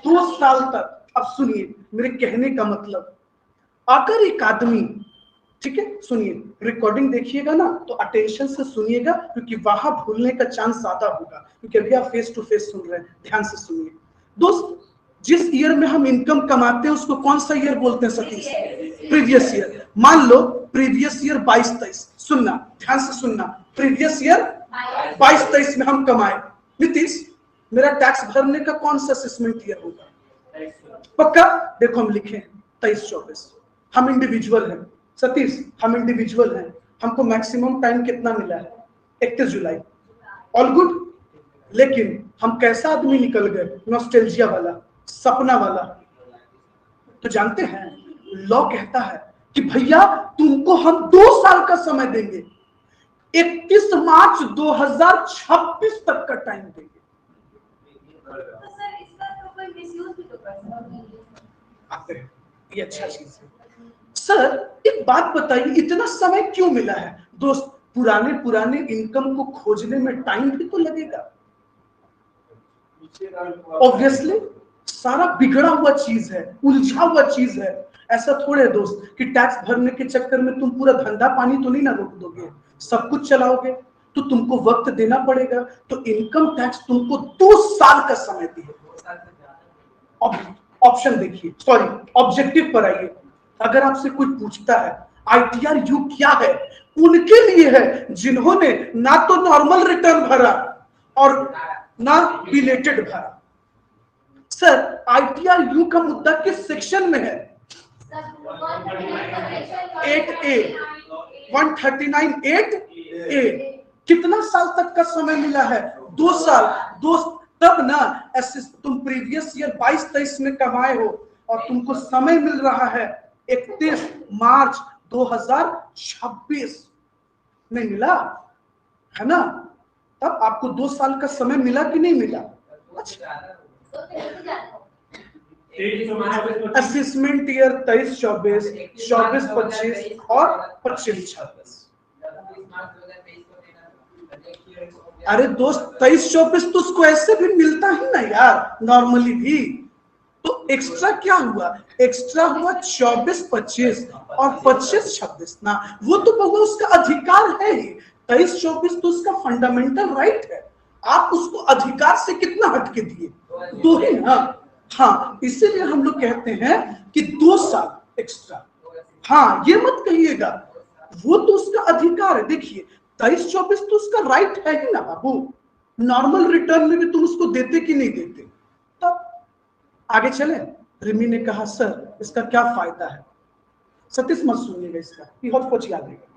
2 साल तक। अब सुनिए मेरे कहने का मतलब, अगर एक आदमी, ठीक है सुनिए, रिकॉर्डिंग देखिएगा ना तो अटेंशन से सुनिएगा, क्योंकि वहां भूलने का चांस ज्यादा होगा, क्योंकि अभी आप फेस टू फेस सुन रहे हैं। ध्यान से सुनिए दोस्त, जिस ईयर में हम इनकम कमाते हैं उसको कौन सा ईयर बोलते हैं सतीश? Previous year. मान लो प्रीवियस ईयर 22-23, सुनना ध्यान से सुनना, प्रीवियस ईयर 22-23 में हम कमाए। नीतीश मेरा टैक्स भरने का कौन सा असेसमेंट ईयर होगा? पक्का? देखो हम लिखे 23-24, हम इंडिविजुअल हैं। सतीश हम इंडिविजुअल हैं, हमको मैक्सिमम टाइम कितना मिला है? 31 जुलाई। All good. लेकिन हम कैसा आदमी निकल गए? नॉस्टैल्जिया वाला, सपना वाला। तो जानते हैं लॉ कहता है कि भैया तुमको हम 2 साल का समय देंगे, 31 मार्च 2026 तक का टाइम देंगे। तो सर इसका तो कोई मिसयूज भी तो कर सकते हैं। ये अच्छा चीज है सर एक बात बताइए, इतना समय क्यों मिला है? दोस्त, पुराने इनकम को खोजने में टाइम भी तो लगेगा। ऑब्वियसली सारा बिगड़ा हुआ चीज है, उलझा हुआ चीज है। ऐसा थोड़े है दोस्त कि टैक्स भरने के चक्कर में तुम पूरा धंधा पानी तो नहीं ना रोक दोगे, सब कुछ चलाओगे, तो तुमको वक्त देना पड़ेगा। तो इनकम टैक्स तुमको 2 साल का समय दिए। ऑप्शन देखिए, सॉरी ऑब्जेक्टिव पर आइए। अगर आपसे कोई पूछता है आईटीआर यू क्या है, उनके लिए है जिन्होंने ना तो नॉर्मल रिटर्न भरा और ना बिलेटेड भरा। सर आईटीआर यू का मुद्दा किस सेक्शन में है? 8A 139(8)A। कितना साल तक का समय मिला है? 2 साल। दोस्त तब ना तुम प्रीवियस ईयर 22-23 में कमाए हो और तुमको समय मिल रहा है 31 मार्च 2026 में मिला है ना? तब आपको 2 साल का समय मिला कि नहीं मिला? असेसमेंट ईयर 23-24, 24-25 और 25-26। अरे दोस्त 23-24 तो उसको ऐसे भी मिलता ही ना यार, नॉर्मली भी। तो एक्स्ट्रा क्या हुआ? एक्स्ट्रा हुआ 24-25 और 25-26 ना। वो तो बहुआ उसका अधिकार है ही। 23-24 तो उसका फंडामेंटल राइट है। आप उसको अधिकार से कितना हटके दिए? 2 ही ना। हाँ, इसीलिए हम लोग कहते हैं कि 2 साल एक्स्ट्रा। हाँ, ये मत कहिएगा, वो तो उसका अधिकार है। देखिए 23-24 तो उसका राइट है ही ना बाबू। नॉर्मल रिटर्न में भी तुम उसको देते कि नहीं देते? तब आगे चले। रिमी ने कहा सर इसका क्या फायदा है? सतीश मत सुनिएगा इसका, ये हौच-पौच याद रहेगा।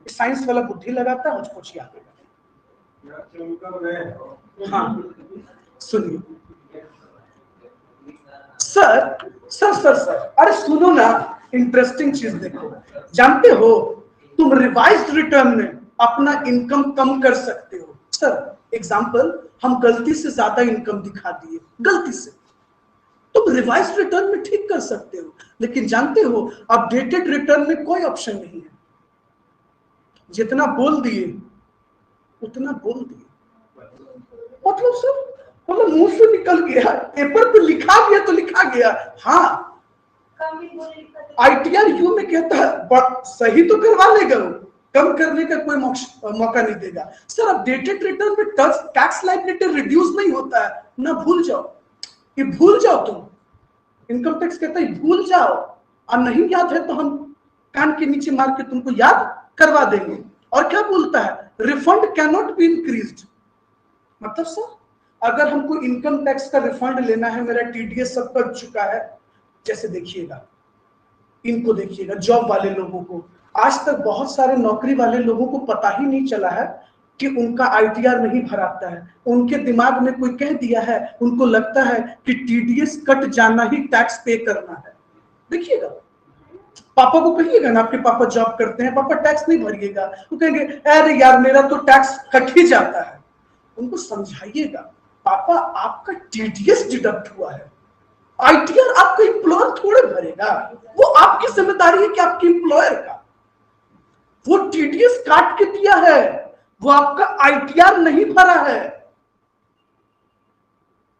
साइंस वाला बुद्धि लगाता है, हौच-पौच याद रहेगा। हाँ सुनिए सर, अरे सुनो ना, इंटरेस्टिंग चीज देखो। जानते हो तुम रिवाइज्ड रिटर्न में अपना इनकम कम कर सकते हो। सर एग्जांपल, हम गलती से ज्यादा इनकम दिखा दिए, गलती से, तुम रिवाइज्ड रिटर्न में ठीक कर सकते हो। लेकिन जानते हो अपडेटेड रिटर्न में कोई ऑप्शन नहीं है। जितना बोल दिए उतना बोल दिए। मतलब सर, मतलब मुंह से निकल गया, पेपर पे लिखा गया तो लिखा गया। हाँ, आईटीआर यू में कहता है सही तो करवा लेगा वो, कम करने का कोई मौका नहीं देगा। सर अपडेटेड रिटर्न में टैक्स लायबिलिटी रिड्यूस नहीं होता है ना, भूल जाओ, ये भूल जाओ तुम। इनकम टैक्स कहता है भूल जाओ, और नहीं याद है तो हम कान के नीचे मार के तुमको याद करवा देंगे। और क्या बोलता है? Refund can not be increased. मतलब सर अगर हमको इनकम टैक्स का रिफंड लेना है, मेरा टीडीएस सब कट चुका है। जैसे देखिएगा, इनको देखिएगा, जॉब वाले लोगों को आज तक बहुत सारे नौकरी वाले लोगों को पता ही नहीं चला है कि उनका आईटीआर नहीं भराता है। उनके दिमाग में कोई कह दिया है, उनको लगता है कि टीडीएस कट जाना ही टैक्स पे करना है। देखिएगा, पापा को कहिएगा ना, आपके पापा जॉब करते हैं, पापा टैक्स नहीं भरिएगा, वो कहेंगे अरे यार मेरा तो टैक्स कट ही जाता है। उनको समझाइएगा पापा आपका टीडीएस डिडक्ट हुआ है, आईटीआर आपका एम्प्लॉयर थोड़े भरेगा, वो आपकी जिम्मेदारी है कि आपके एम्प्लॉयर का। वो टीडीएस काट के दिया है, वो आपका आईटीआर नहीं भरा है।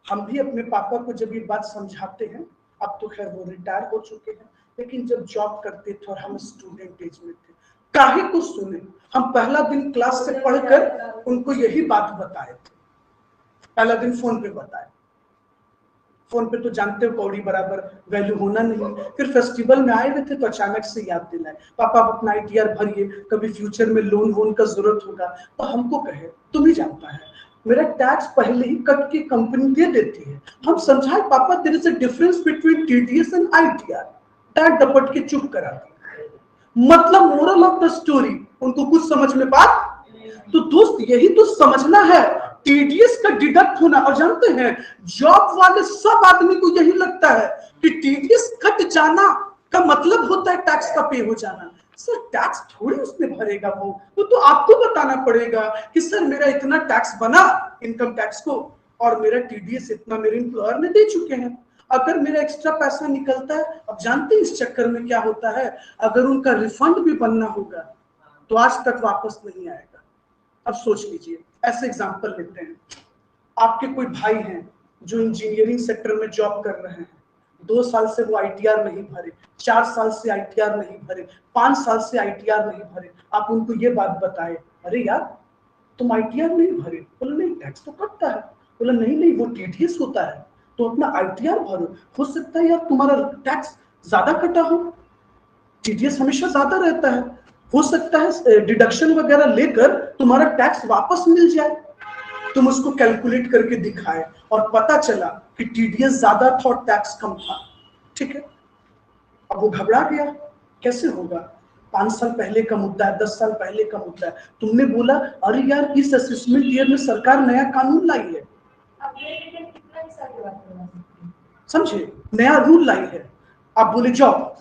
हम भी अपने पापा को जब ये बात समझाते हैं, अब तो खैर वो रिटायर हो चुके हैं, लेकिन जब जॉब करते थे और हम स्टूडेंट एज में थे, काहे को सुने, हम पहला दिन क्लास से पढ़कर उनको यही बात बताए थे। पहला दिन फोन पे बताए, फोन पे तो जानते हो कौड़ी बराबर वैल्यू होना नहीं। फिर फेस्टिवल में आए हुए थे तो अचानक से याद दिलाए, पापा आप अपना आईटीआर भरिए, कभी फ्यूचर में लोन वोन का जरूरत होगा। तो हमको कहे तुम ही जानता है, मेरा टैक्स पहले ही कट के कंपनी दे देती है। हम समझाए पापा there is a difference between TDS and ITR, डांट डपट के चुप करा दिया। मतलब मोरल ऑफ द स्टोरी, उनको कुछ समझ में बात। तो दोस्त यही तो समझना है, टीडीएस का डिडक्ट होना। और जानते हैं जॉब वाले सब आदमी को यही लगता है कि टीडीएस कट जाना का मतलब होता है टैक्स का पे हो जाना। सर टैक्स थोड़ी उसमें भरेगा वो तो आपको बताना पड़ेगा कि सर मेरा इतना टैक्स बना इनकम टैक्स को और मेरा टीडीएस इतना मेरे एम्प्लॉयर ने दे चुके हैं। अगर मेरा एक्स्ट्रा पैसा निकलता है, अब जानते हैं इस चक्कर में क्या होता है, अगर उनका रिफंड भी बनना होगा तो आज तक वापस नहीं आएगा। अब सोच लीजिए, ऐसे एग्जांपल लेते हैं, आपके कोई भाई हैं जो इंजीनियरिंग सेक्टर में जॉब कर रहे हैं, 2 साल से वो आईटीआर नहीं भरे, 4 साल से आईटीआर नहीं भरे, 5 साल से आईटीआर नहीं भरे। आप उनको ये बात बताए, अरे यार तुम आईटीआर नहीं भरे, बोले नहीं टैक्स तो कटता है, बोला नहीं नहीं वो टीडीएस होता है, तो अपना आईटीआर भरो, हो सकता है यार तुम्हारा टैक्स ज्यादा कटा हो, टीडीएस हमेशा ज्यादा रहता है, हो सकता है डिडक्शन वगैरह लेकर तुम्हारा टैक्स वापस मिल जाए। तुम उसको कैलकुलेट करके दिखाए और पता चला कि टीडीएस ज्यादा था और टैक्स कम था, ठीक है। अब वो घबरा गया, कैसे होगा, 5 साल पहले का मुद्दा है, 10 साल पहले का मुद्दा है। तुमने बोला अरे यार इस असेसमेंट ईयर में सरकार नया कानून लाई है, समझे, नया रूल लाई है। आप बोले जाओ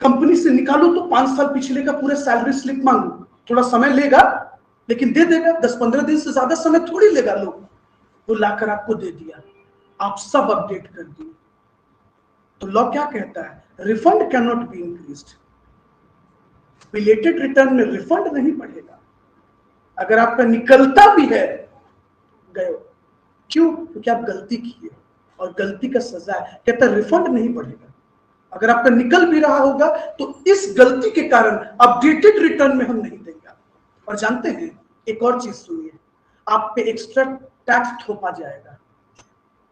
कंपनी से निकालो तो 5 साल पिछले का पूरा सैलरी स्लिप मांगो, थोड़ा समय लेगा लेकिन दे देगा, 10-15 दिन से ज्यादा समय थोड़ी लेगा। लोग वो लाकर आपको दे दिया, आप सब अपडेट कर दिए। तो लॉ क्या कहता है, refund can not be increased, belated return में रिफंड नहीं बढ़ेगा। अगर आपका निकलता भी है गए, क्यों, क्योंकि आप गलती किए और गलती का सजा है, कहता है रिफंड नहीं बढ़ेगा। अगर आपका निकल भी रहा होगा तो इस गलती के कारण अपडेटेड रिटर्न में हम नहीं देंगे। और जानते हैं एक और चीज सुनिए, आप पे एक्स्ट्रा टैक्स थोपा जाएगा,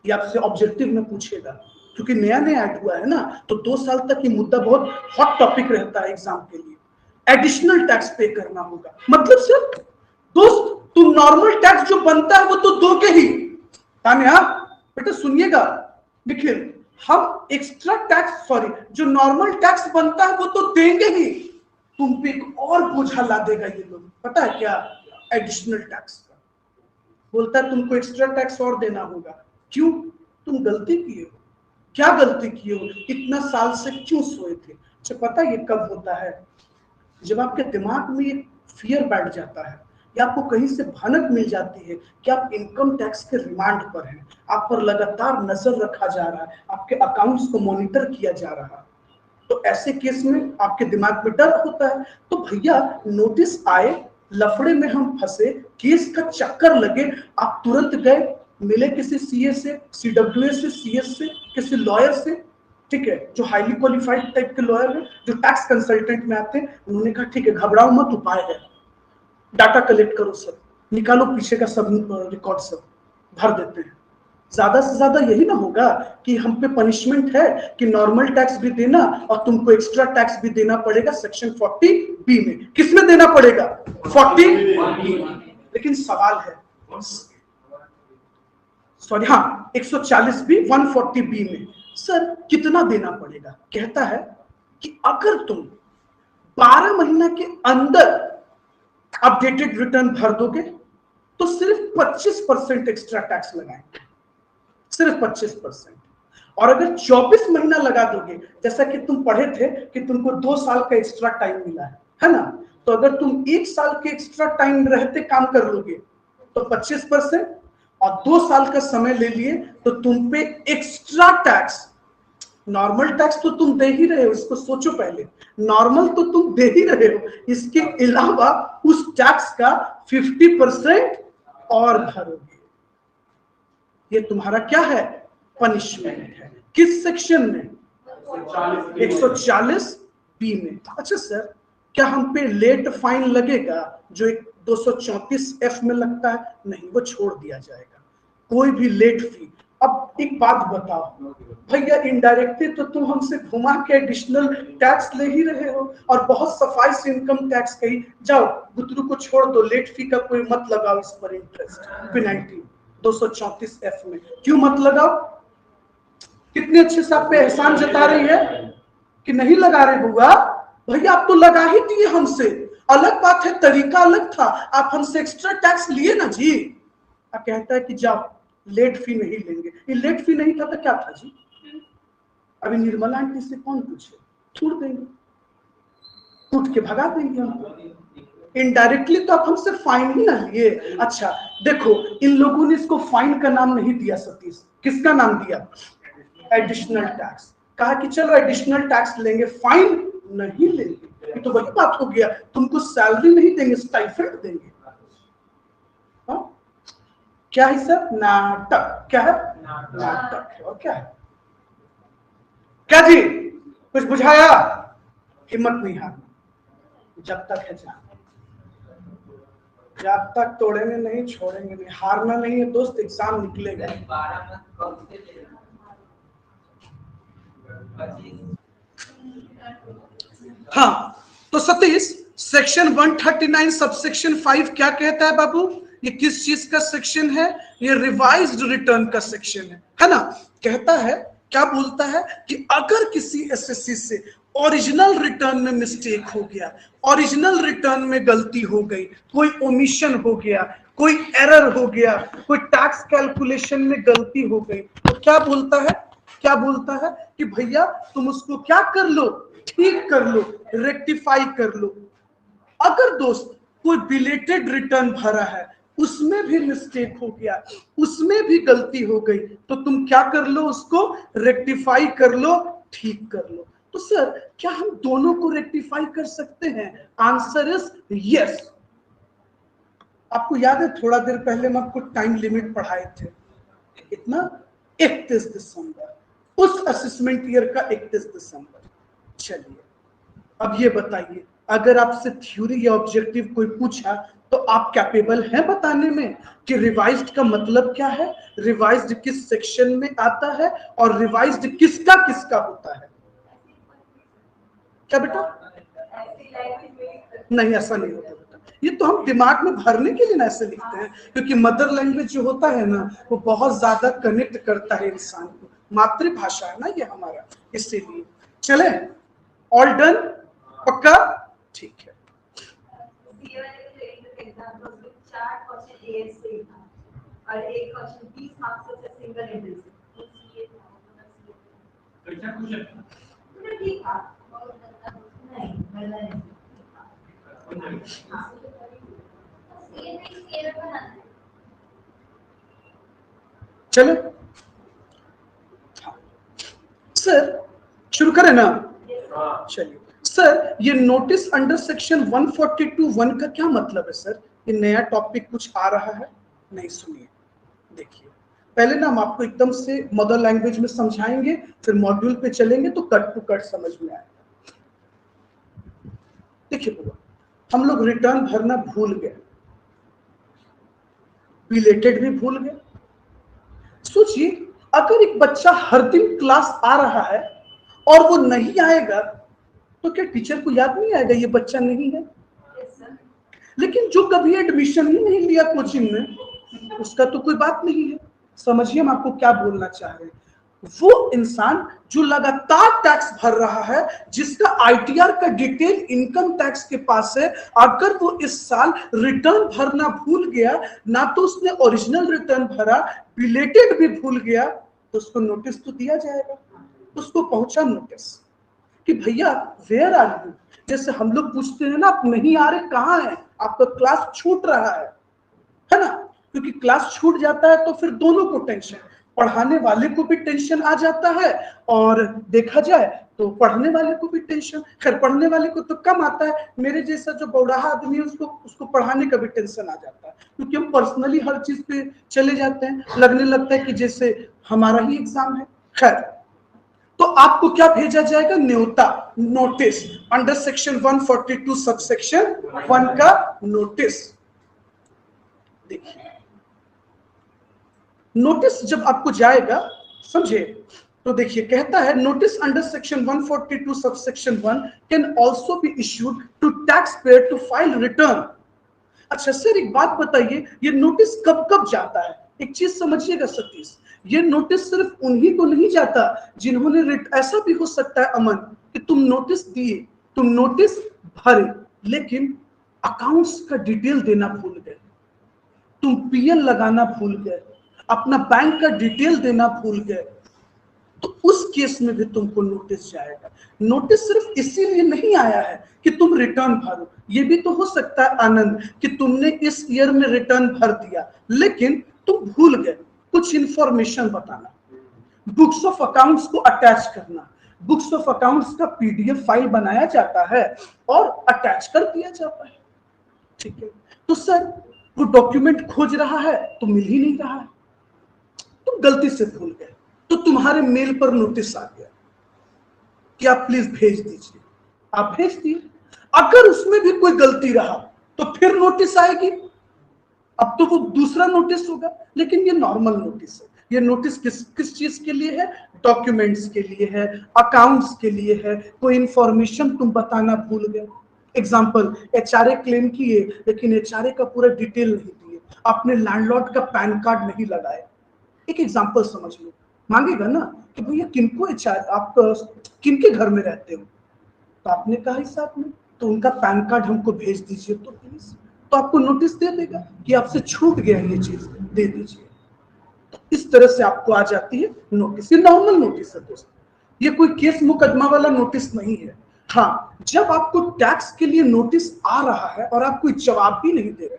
ये आपसे ऑब्जेक्टिव में पूछेगा, क्योंकि नया नया ऐड हुआ है ना, तो 2 साल तक ये मुद्दा बहुत हॉट टॉपिक रहता है एग्जाम के लिए। एडिशनल टैक्स पे करना होगा, मतलब सिर्फ दोस्त तुम नॉर्मल टैक्स जो बनता है वो तो दोगे ही, तान्या बेटा सुनिएगा, देखिए हम एक्स्ट्रा टैक्स सॉरी जो नॉर्मल टैक्स बनता है वो तो देंगे ही, तुम पे एक और बोझा ला देगा ये लोग, पता है क्या, एडिशनल टैक्स का। बोलता है तुमको एक्स्ट्रा टैक्स और देना होगा, क्यों, तुम गलती किए हो, क्या गलती किए हो, इतना साल से क्यों सोए थे। अच्छा पता है ये कब होता है, जब आपके दिमाग में एक फियर बैठ जाता है या आपको कहीं से भनक मिल जाती है कि आप इनकम टैक्स के रिमांड पर हैं, आप पर लगातार नजर रखा जा रहा है, आपके अकाउंट्स को मॉनिटर किया जा रहा है, तो ऐसे केस में आपके दिमाग में डर होता है। तो भैया नोटिस आए, लफड़े में हम फंसे, केस का चक्कर लगे, आप तुरंत गए, मिले किसी सीए से, सीडब्ल्यूए से, सीएस से, किसी लॉयर से, ठीक है, जो हाईली क्वालिफाइड टाइप के लॉयर है, जो टैक्स कंसल्टेंट में आते हैं, उन्होंने कहा ठीक है घबराओ मत, उपाय है, डाटा कलेक्ट करो, सब निकालो, पीछे का सब रिकॉर्ड सब भर देते हैं। ज्यादा से ज्यादा यही ना होगा कि हम पे पनिशमेंट है कि नॉर्मल टैक्स भी देना और तुमको एक्स्ट्रा टैक्स भी देना पड़ेगा सेक्शन 40B में। किसमें देना पड़ेगा, 40, लेकिन सवाल है सॉरी हाँ 140B 140B में सर कितना देना पड़ेगा। कहता है कि अगर तुम 12 महीना के अंदर अपडेटेड रिटर्न भर दोगे तो सिर्फ 25% एक्स्ट्रा टैक्स लगाएंगे, सिर्फ 25%। और अगर 24 महीना लगा दोगे, जैसा कि तुम पढ़े थे कि तुमको 2 साल का एक्स्ट्रा टाइम मिला है ना, तो अगर तुम 1 साल के एक्स्ट्रा टाइम रहते काम कर लोगे तो 25% और 2 साल का समय ले लिए तो तुम पे एक्स्ट्रा टैक्स, नॉर्मल टैक्स तो तुम दे ही रहे हो, इसको सोचो पहले, नॉर्मल तो तुम दे ही रहे हो, इसके अलावा उस टैक्स का 50% और भरोगे। ये तुम्हारा क्या है, पनिशमेंट है। किस सेक्शन में, 140B में। अच्छा सर क्या हम पे लेट फाइन लगेगा जो 234F में लगता है, नहीं वो छोड़ दिया जाएगा, कोई भी लेट फी। अब एक बात बताओ भैया, इनडायरेक्टली तो तुम हमसे घुमा के एडिशनल टैक्स ले ही रहे हो और बहुत सफाई से इनकम टैक्स कही, जाओ गुतरू को छोड़ दो, लेट फी का कोई मत लगाओ इस पर इंटरेस्ट, पेनल्टी 234F में क्यों मत लगाओ। कितने अच्छे से आप पे एहसान जता रही है कि नहीं लगा रहे बुआ, भैया आप तो लगा ही दिए हमसे, अलग बात है तरीका अलग था, आप हमसे एक्स्ट्रा टैक्स लिए ना जी। आप कहता है कि जाओ लेट फी नहीं लेंगे, ये लेट फी नहीं था तो क्या था जी, अभी निर्मला आंटी से कौन पूछे, छोड़ देंगे, उठ के भगा देंगे हमको। इनडायरेक्टली तो आप हमसे फाइन ही ना लिए। अच्छा देखो इन लोगों ने इसको फाइन का नाम नहीं दिया सतीश, किसका नाम दिया, एडिशनल टैक्स। कहा कि चलो एडिशनल टैक्स लेंगे, फाइन नहीं लेंगे। ये तो वही बात हो गया, तुमको सैलरी नहीं देंगे, स्टाइपेंड देंगे। हाँ? क्या है सर? नाटक। क्या है? नाटक है। और क्या है? क्या जी, कुछ बुझाया? हिम्मत नहीं हारना, जब तक है जान, जब तक तोड़ेंगे नहीं, छोड़ेंगे नहीं, हारना नहीं है दोस्त, एग्जाम निकलेगा। हाँ, तो सतीश सेक्शन 139 सबसेक्शन 5 क्या कहता है बाबू? ये किस चीज का सेक्शन है? ये रिवाइज्ड रिटर्न का सेक्शन है ना? कहता है, क्या बोलता है कि अगर किसी एसएससी से ओरिजिनल रिटर्न में मिस्टेक हो गया, ओरिजिनल रिटर्न में गलती हो गई, कोई ओमिशन हो गया, कोई एरर हो गया, कोई टैक्स कैलकुलेशन में गलती हो गई, तो क्या बोलता है? क्या बोलता है कि भैया तुम उसको क्या कर लो? ठीक कर लो, रेक्टिफाई कर लो। अगर दोस्त कोई बिलेटेड रिटर्न भरा है, उसमें भी मिस्टेक हो गया, उसमें भी गलती हो गई, तो तुम क्या कर लो? उसको रेक्टिफाई कर लो, ठीक कर लो। तो सर क्या हम दोनों को रेक्टिफाई कर सकते हैं? Answer is yes. आपको याद है थोड़ा देर पहले हम आपको टाइम लिमिट पढ़ाए थे, इतना 31 दिसंबर, उस असेसमेंट ईयर का 31 दिसंबर। चलिए अब ये बताइए, अगर आपसे थ्योरी या ऑब्जेक्टिव कोई पूछा तो आप कैपेबल हैं बताने में कि रिवाइज्ड का मतलब क्या है, रिवाइज्ड किस सेक्शन में आता है, और रिवाइज्ड किसका किसका होता है? क्या बेटा? नहीं, ऐसा नहीं होता बेटा, ये तो हम दिमाग में भरने के लिए ना ऐसे लिखते हैं, क्योंकि मदर लैंग्वेज जो होता है ना, वो बहुत ज्यादा कनेक्ट करता है इंसान को, मातृभाषा है ना ये हमारा, इसीलिए। चले, ऑल डन? पक्का? ठीक है। और एक क्वेश्चन 20 मार्क्स से सिंगल एंट्री से। कैसा क्वेश्चन? ठीक था, नहीं गलत नहीं। चलो सर शुरू करें ना? चलिए सर, ये नोटिस अंडर सेक्शन 142(1) का क्या मतलब है सर? ये नया टॉपिक कुछ आ रहा है? नहीं, सुनिए, देखिए, पहले ना हम आपको एकदम से मदर लैंग्वेज में समझाएंगे, फिर मॉड्यूल पे चलेंगे तो कट टू कट समझ में आएगा। देखिए बुआ, हम लोग रिटर्न भरना भूल गए, बिलेटेड भी भूल गए। सोचिए, अगर एक बच्चा हर दिन क्लास आ रहा है और वो नहीं आएगा, तो क्या टीचर को याद नहीं आएगा ये बच्चा नहीं है? लेकिन जो कभी एडमिशन ही नहीं लिया कोचिंग में, उसका तो कोई बात नहीं है। समझिए हम आपको क्या बोलना चाह रहे हैं। वो इंसान जो लगातार टैक्स भर रहा है, जिसका आईटीआर का डिटेल इनकम टैक्स के पास है, अगर वो इस साल रिटर्न भरना भूल गया, ना तो उसने ओरिजिनल रिटर्न भरा, बिलेटेड भी भूल गया, तो उसको नोटिस तो दिया जाएगा। उसको पहुंचा नोटिस कि भैया वेयर आर यू। जैसे हम लोग पूछते हैं ना, आप नहीं आ रहे, कहाँ है? आपका क्लास छूट रहा है ना? क्योंकि क्लास छूट जाता है तो फिर दोनों को टेंशन, पढ़ाने वाले को भी टेंशन आ जाता है, और देखा जाए तो पढ़ने वाले को भी टेंशन। खैर पढ़ने वाले को तो कम आता है, मेरे जैसा जो बौड़ाहा आदमी है उसको पढ़ाने का भी टेंशन आ जाता है, क्योंकि हम पर्सनली हर चीज पे चले जाते हैं, लगने लगता है कि जैसे हमारा ही एग्जाम है। खैर, तो आपको क्या भेजा जाएगा? न्योता, नोटिस, अंडर सेक्शन 142 सबसेक्शन 1 का नोटिस। देखिए, नोटिस जब आपको जाएगा, समझे, तो देखिए कहता है notice under section 142 subsection 1 can also be issued to tax payer to file return. अच्छा सर एक बात बताइए, ये नोटिस कब कब जाता है? एक चीज समझिएगा सतीश, ये नोटिस सिर्फ उन्हीं को नहीं जाता जिन्होंने ऐसा भी हो सकता है अमन कि तुम नोटिस दिए, तुम नोटिस भरे, लेकिन अकाउंट्स का डिटेल देना भूल गए, तुम पीएल लगाना भूल गए, अपना बैंक का डिटेल देना भूल गए, तो उस केस में भी तुमको नोटिस जाएगा। नोटिस सिर्फ इसीलिए नहीं आया है कि तुम रिटर्न भरो, ये भी तो हो सकता है आनंद कि तुमने इस ईयर में रिटर्न भर दिया, लेकिन तुम भूल गए कुछ इंफॉर्मेशन बताना। बुक्स ऑफ अकाउंट्स को अटैच करना, बुक्स ऑफ अकाउंट्स का पीडीएफ फाइल बनाया जाता है और अटैच कर दिया जाता है, ठीक है। तो सर वो डॉक्यूमेंट खोज रहा है तो मिल ही नहीं रहा है, तुम गलती से भूल गए, तो तुम्हारे मेल पर नोटिस आ गया कि आप प्लीज भेज दीजिए, आप भेज दिए। अगर उसमें भी कोई गलती रहा तो फिर नोटिस आएगी, अब तो वो दूसरा नोटिस होगा, लेकिन ये नॉर्मल नोटिस है। ये नोटिस किस किस चीज के लिए है? डॉक्यूमेंट्स के लिए है, अकाउंट्स के लिए है, कोई इंफॉर्मेशन तुम बताना भूल गए। एग्जाम्पल, एचआरए क्लेम किए लेकिन एचआरए का पूरा डिटेल नहीं दिए, आपने लैंडलॉर्ड का पैन कार्ड नहीं लगाया। एक एग्जाम्पल समझ लो, मांगेगा ना कि भैया किनको एचआर, आप किनके घर में रहते हो, तो आपने कहा हिसाब में, तो उनका पैन कार्ड हमको भेज दीजिए तो प्लीज, तो आपको नोटिस दे देगा कि आपसे छूट गया ये चीज, दे दीजिए। तो इस तरह से आपको आ जाती है नोटिस। ये नॉर्मल नोटिस है दोस्त, ये कोई केस मुकदमा वाला नोटिस नहीं है। हाँ, जब आपको टैक्स के लिए नोटिस आ रहा है और आप कोई जवाब भी नहीं दे रहे,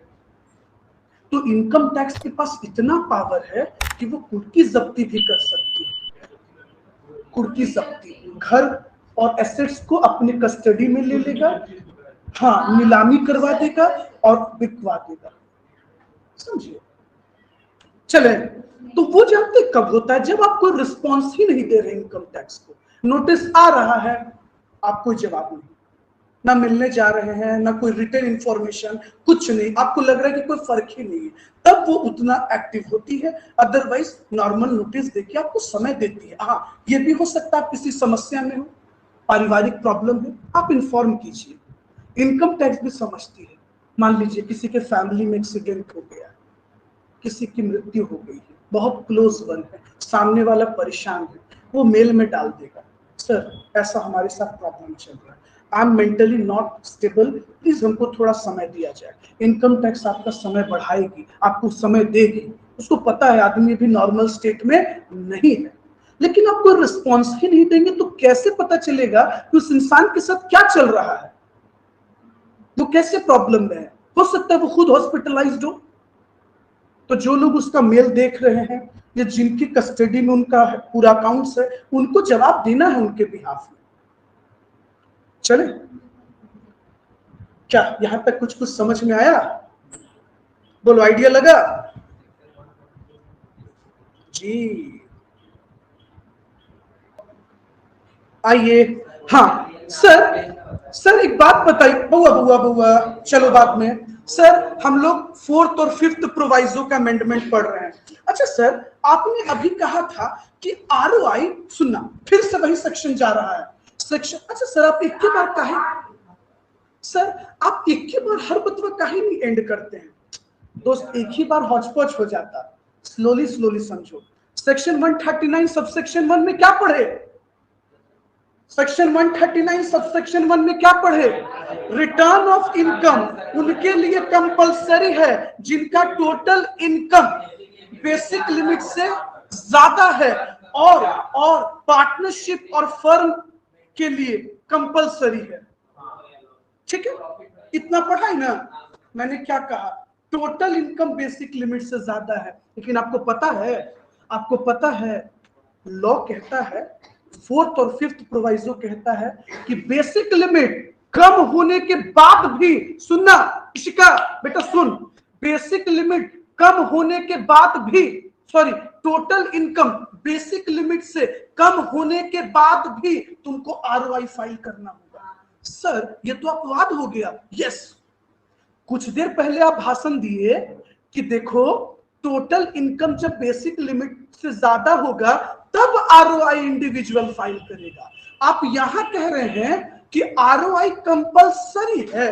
तो इनकम टैक्स के पास इतना पावर है कि वो कुर्की जब्ती भी कर सकती है। कुर्की जब्ती, घर और एसेट्स को अपने कस्टडी में ले लेगा, हाँ, नीलामी करवा देगा और बिकवा देगा, समझिए। चले, तो वो जानते कब होता है? जब आप कोई रिस्पॉन्स ही नहीं दे रहे इनकम टैक्स को, नोटिस आ रहा है, आप कोई जवाब नहीं, ना मिलने जा रहे हैं, ना कोई रिटर्न इंफॉर्मेशन, कुछ नहीं, आपको लग रहा है कि कोई फर्क ही नहीं है, तब वो उतना एक्टिव होती है। अदरवाइज नॉर्मल नोटिस देके आपको समय देती है। हाँ, ये भी हो सकता है आप किसी समस्या में हो, पारिवारिक प्रॉब्लम है, आप इन्फॉर्म कीजिए। इनकम टैक्स भी समझती है, मान लीजिए किसी के फैमिली में एक्सीडेंट हो गया, किसी की मृत्यु हो गई है, बहुत क्लोज वन है, सामने वाला परेशान है, वो मेल में डाल देगा, सर ऐसा हमारे साथ प्रॉब्लम चल रहा है, I am mentally not stable, please हमको थोड़ा समय दिया जाए। इनकम टैक्स आपका समय बढ़ाएगी, आपको समय देगी, उसको पता है आदमी भी नॉर्मल स्टेट में नहीं है, लेकिन आप कोई रिस्पॉन्स ही नहीं देंगे तो कैसे पता चलेगा कि उस इंसान के साथ क्या चल रहा है, वो कैसे प्रॉब्लम में है। हो सकता है वो खुद हॉस्पिटलाइज्ड हो, तो जो लोग उसका मेल देख रहे हैं या जिनकी कस्टडी में उनका पूरा अकाउंट्स है, उनको जवाब देना है उनके बिहाफ में। चले, क्या यहां तक कुछ कुछ समझ में आया? बोलो, आइडिया लगा जी? आइए। हाँ सर एक बात बताइए, बुआ चलो बाद में। सर हम लोग 4th और 5th प्रोवाइजो का अमेंडमेंट पढ़ रहे हैं। अच्छा सर, आपने अभी कहा था कि आरओआई, सुनना, फिर से वही सेक्शन जा रहा है, सेक्शन। अच्छा सर, आप एक ही बार काहे, सर आप एक ही बार हर बतवा काहे नहीं एंड करते हैं दोस्त? एक ही बार हौच-पौच हो जाता, स्लोली समझो। सेक्शन 139 सबसेक्शन 1 में क्या पढ़े? सेक्शन 139 सबसेक्शन 1 में क्या पढ़े? रिटर्न ऑफ इनकम उनके लिए कंपलसरी है जिनका टोटल इनकम बेसिक लिमिट से ज्यादा है, और पार्टनरशिप और फर्म के लिए कंपलसरी है, ठीक है? इतना पढ़ा है ना? मैंने क्या कहा? टोटल इनकम बेसिक लिमिट से ज्यादा है, लेकिन आपको पता है लॉ कहता है, 4th और 5th प्रोवाइजो कहता है कि बेसिक लिमिट कम होने के बाद भी, सुनना इशिका बेटा सुन, बेसिक लिमिट कम होने के बाद भी, sorry, total income basic limit से कम होने के बाद भी तुमको आरओआई फाइल करना होगा। सर ये तो अपवाद हो गया। यस, कुछ देर पहले आप भाषण दिए कि देखो टोटल इनकम जब बेसिक लिमिट से ज्यादा होगा तब आरओआई इंडिविजुअल फाइल करेगा। आप यहां कह रहे हैं कि आरओआई कंपलसरी है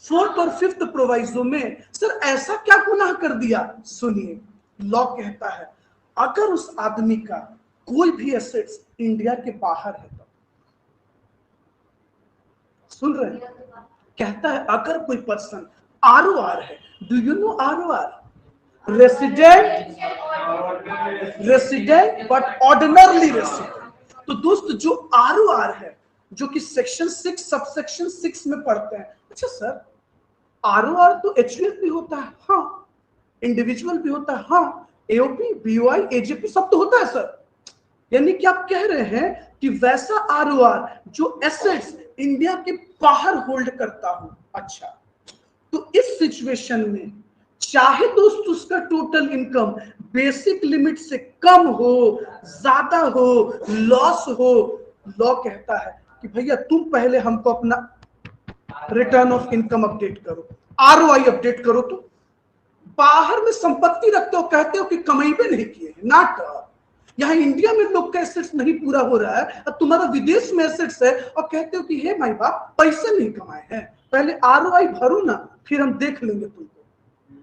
4th और 5th प्रोवाइजो में। सर ऐसा क्या गुनाह कर दिया? सुनिए, लॉ कहता है अगर उस आदमी का कोई भी एसेट्स इंडिया के बाहर है तो, सुन रहे हैं, कहता है अगर कोई पर्सन आरओआर है, do you know ROR? Resident but ordinarily resident. तो दोस्त जो आरओआर है, जो कि सेक्शन 6 सबसेक्शन 6 में पढ़ते हैं। अच्छा सर, आरओआर तो एचयूएफ भी होता है, हाँ, इंडिविजुअल भी होता है, हाँ, एओपी, बीओआई, एजेपी सब तो होता है सर, यानी कि आप कह रहे हैं कि वैसा आरओआर जो एसेट्स इंडिया के बाहर होल्ड करता हूं। अच्छा, तो इस सिचुएशन में चाहे दोस्त उसका टोटल इनकम बेसिक लिमिट से कम हो, ज्यादा हो, लॉस हो, लॉ कहता है कि भैया तुम पहले हमको अपना रिटर्न ऑफ इनकम अपडेट करो, आरओआई अपडेट करो। तो बाहर में संपत्ति रखते हो, कहते हो कि कमाई भी नहीं किए, नाट। यहाँ इंडिया में लोग का एसेट्स नहीं पूरा हो रहा है, अब तुम्हारा विदेश में एसेट्स है और कहते हो कि हे माई बाप पैसे नहीं कमाए हैं, पहले आरओआई भरो ना, फिर हम देख लेंगे तुमको,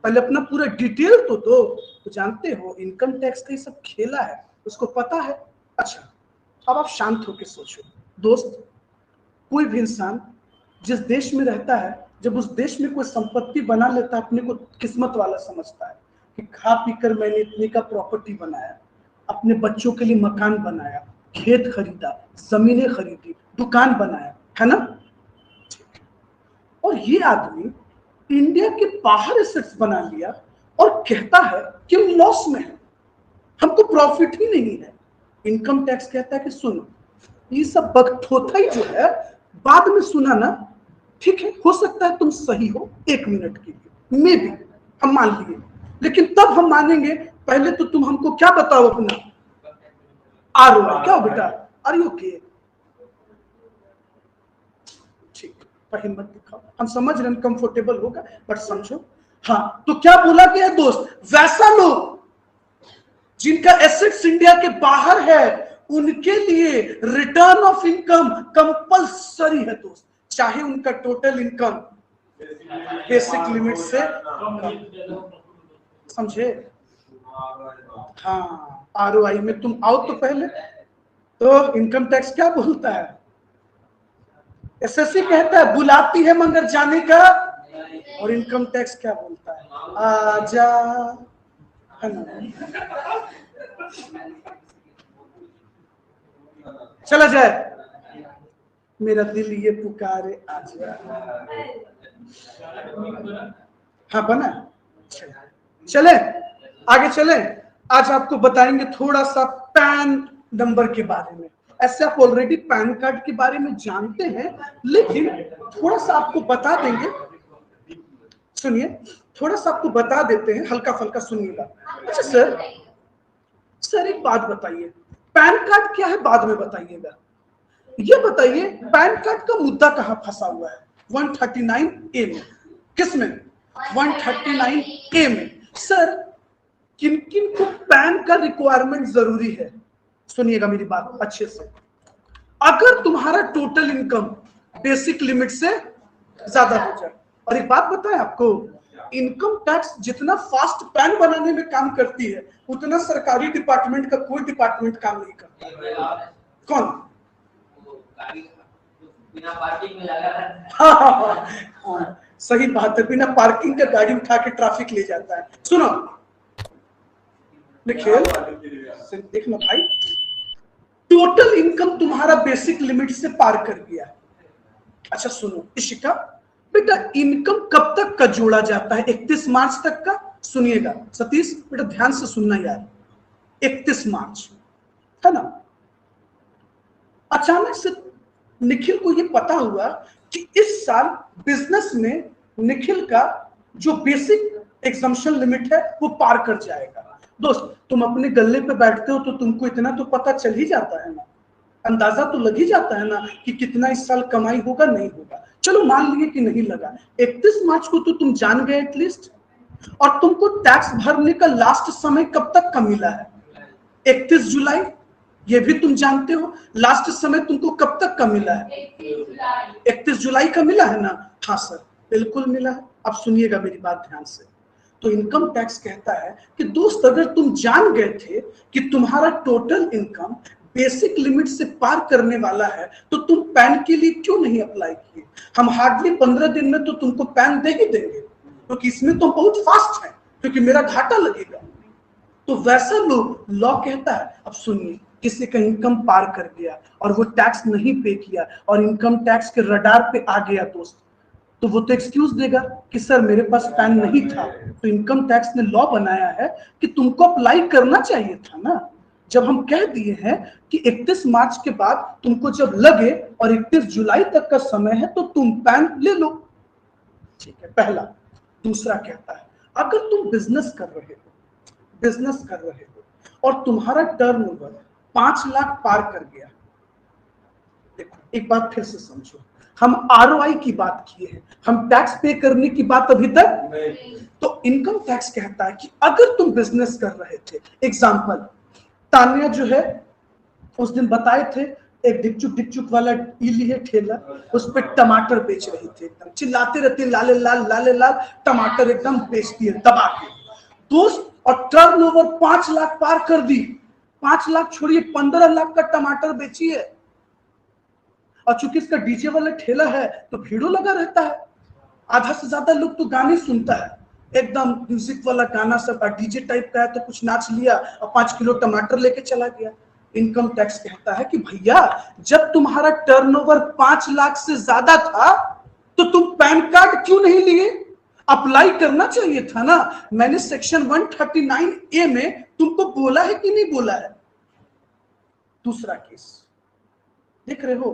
पहले अपना पूरा डिटेल तो दो। तो जानते हो इनकम टैक्स का ये सब खेला है, उसको पता है। अच्छा, अब आप शांत होकर सोचो दोस्त, कोई भी इंसान जिस देश में रहता है, जब उस देश में कोई संपत्ति बना लेता है, अपने को किस्मत वाला समझता है कि खा पी कर मैंने इतने का प्रॉपर्टी बनाया, अपने बच्चों के लिए मकान बनाया, खेत खरीदा, जमीनें खरीदी, दुकान बनाया, है ना। और ये आदमी इंडिया के बाहर एसेट्स बना लिया और कहता है कि हम लॉस में है, हमको प्रॉफिट ही नहीं है। इनकम टैक्स कहता है कि सुनो, ये सब बकथोथा ही जो है बाद में सुना ना, ठीक है, हो सकता है तुम सही हो 1 मिनट के लिए, मे भी हम मान लिए, लेकिन तब हम मानेंगे, पहले तो तुम हमको क्या बताओ अपना आरओआई। क्या हो बेटा, आर यू ओके? ठीक, पर हिम्मत दिखाओ, हम समझ रहे हैं कंफर्टेबल होगा, बट समझो। हाँ, तो क्या बोला गया दोस्त, वैसा लोग जिनका एसेट्स इंडिया के बाहर है उनके लिए रिटर्न ऑफ इनकम कंपलसरी है दोस्त, चाहे उनका टोटल इनकम बेसिक लिमिट से कम। समझे? हाँ, आरओआई में तुम आओ तो पहले तो इनकम टैक्स क्या बोलता है, एसएससी कहता है बुलाती है मगर जाने का, और इनकम टैक्स क्या बोलता है, आजा, है ना। चला जाए, मेरा दिल ये पुकारे आजा। हाँ बना, चले आगे चले। आज आपको बताएंगे थोड़ा सा पैन नंबर के बारे में। ऐसे आप ऑलरेडी पैन कार्ड के बारे में जानते हैं, लेकिन थोड़ा सा आपको बता देंगे, सुनिए, थोड़ा सा आपको बता देते हैं, हल्का फुल्का सुनिएगा। अच्छा सर एक बात बताइए, पैन कार्ड क्या है बाद में बताइएगा, ये बताइए पैन कार्ड का मुद्दा कहां फंसा हुआ है? 139A में। किस में? 139A में। सर किन किन को पैन का रिक्वायरमेंट जरूरी है? सुनिएगा मेरी बात अच्छे से। अगर तुम्हारा टोटल इनकम बेसिक लिमिट से ज्यादा हो जाए, और एक बात बताएं आपको, इनकम टैक्स जितना फास्ट पैन बनाने में काम करती है, उतना सरकारी डिपार्टमेंट का कोई डिपार्टमेंट काम नहीं करता। कौन? बिना पार्किंग में लगा रहता है। हाँ, सही बात है, बिना पार्किंग का गाड़ी उठा के ट्रैफिक ले जाता है। सुनो खेल देखना भाई, टोटल इनकम तुम्हारा बेसिक लिमिट से पार कर गया। अच्छा सुनो इशिका, बेटा इनकम कब तक का जोड़ा जाता है? 31 मार्च तक का। सुनिएगा सतीश बेटा ध्यान से सुनना यार, 31 मार्च है ना। अचानक से निखिल को ये पता हुआ कि इस साल बिजनेस में निखिल का जो बेसिक एग्जम्पशन लिमिट है वो पार कर जाएगा। दोस्त तुम अपने गल्ले पे बैठते हो तो तुमको इतना तो पता चल ही जाता है ना, अंदाजा तो लग ही जाता है ना कि कितना इस साल कमाई होगा नहीं होगा। चलो मान लिए कि नहीं लगा, 31 मार्च को तो तुम जान गए एटलीस्ट। और तुमको टैक्स भरने का लास्ट समय कब तक का मिला है? 31 जुलाई। ये भी तुम जानते हो लास्ट समय तुमको कब तक का मिला है? 31 जुलाई का मिला है ना। हाँ सर बिल्कुल मिला है। अब सुनिएगा मेरी बात ध्यान से। तो इनकम टैक्स कहता है कि दोस्त अगर तुम जान गए थे कि तुम्हारा टोटल इनकम बेसिक लिमिट से पार करने वाला है, तो तुम पैन के लिए क्यों नहीं अप्लाई किए? हम हार्डली 15 दिन में तो तुमको पैन दे ही देंगे, क्योंकि इसमें तो बहुत फास्ट है, क्योंकि मेरा घाटा लगेगा। तो वैसा लॉ कहता है। अब सुनिए, किसी का इनकम पार कर गया और वो टैक्स नहीं पे किया और इनकम टैक्स के रडार पे आ गया दोस्त, तो वो तो एक्सक्यूज देगा कि सर मेरे पास पैन नहीं था। तो इनकम टैक्स ने लॉ बनाया है कि तुमको अप्लाई करना चाहिए था ना। जब हम कह दिए हैं कि 31 मार्च के बाद तुमको जब लगे और 31 जुलाई तक का समय है तो तुम पैन ले लो, ठीक है, पहला। दूसरा कहता है अगर तुम बिजनेस कर रहे हो और तुम्हारा टर्नओवर 5 लाख पार कर गया, देखो एक बात फिर से समझो, हम आरओआई की बात किए हैं, हम टैक्स पे करने की बात अभी तक नहीं। तो इनकम टैक्स कहता है कि अगर तुम बिजनेस कर रहे थे, एग्जांपल तान्या जो है उस दिन बताए थे, एक डिकचुक वाला इली है ठेला, उस पे टमाटर बेच रही थी, एकदम चिल्लाते रहते लाले लाल टमाटर एकदम बेचती है दबा के दोस्त, और टर्नओवर 5 लाख पार कर दी। 5 लाख छोड़िए 15 लाख का टमाटर बेची है। और चूंकि इसका डीजे वाला ठेला है तो भीड़ों लगा रहता है, आधा से ज्यादा लोग तो गाने सुनता है, एकदम म्यूजिक वाला गाना, सब डीजे टाइप का है तो कुछ नाच लिया और 5 किलो टमाटर लेके चला गया। इनकम टैक्स कहता है कि भैया जब तुम्हारा टर्नओवर 5 लाख से ज्यादा था तो तुम पैन कार्ड क्यों नहीं लिए? अप्लाई करना चाहिए था ना। मैंने सेक्शन 139A में तुमको बोला है कि नहीं बोला है? दूसरा केस देख रहे हो,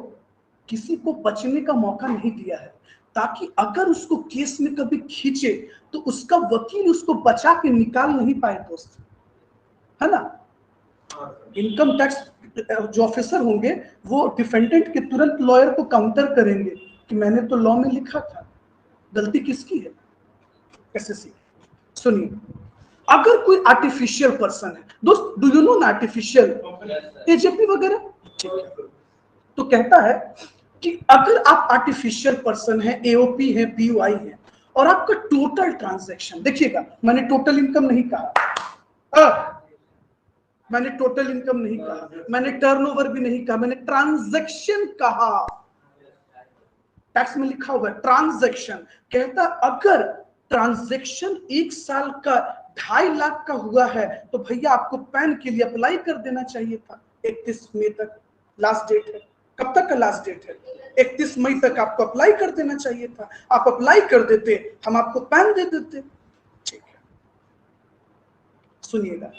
किसी को बचने का मौका नहीं दिया है ताकि अगर उसको केस में कभी खींचे तो उसका वकील उसको बचा के निकाल नहीं पाए दोस्त, है ना। इनकम टैक्स जो ऑफिसर होंगे वो डिफेंडेंट के तुरंत लॉयर को काउंटर करेंगे कि मैंने तो लॉ में लिखा था, गलती किसकी है? एसएससी। सुनिए, अगर कोई आर्टिफिशियल पर्सन है दोस्त, डू यू नो ना आर्टिफिशियल एजेपी वगैरह, तो कहता है कि अगर आप आर्टिफिशियल पर्सन है, एओपी है, पीयूआई है, और आपका टोटल ट्रांजैक्शन, देखिएगा मैंने टोटल इनकम नहीं कहा, मैंने टोटल इनकम नहीं कहा, मैंने टर्नओवर भी नहीं कहा, मैंने ट्रांजैक्शन कहा। टैक्स में लिखा हुआ है ट्रांजैक्शन। कहता अगर ट्रांजैक्शन 1 साल का 2.5 लाख का हुआ है तो भैया आपको पैन के लिए अप्लाई कर देना चाहिए था। 31 मई तक लास्ट डेट है। कब तक का लास्ट डेट है? 31 मई तक आपको अप्लाई कर देना चाहिए था। आप अप्लाई कर देते, हम आपको पैन दे देते। ठीक है, सुनिएगा,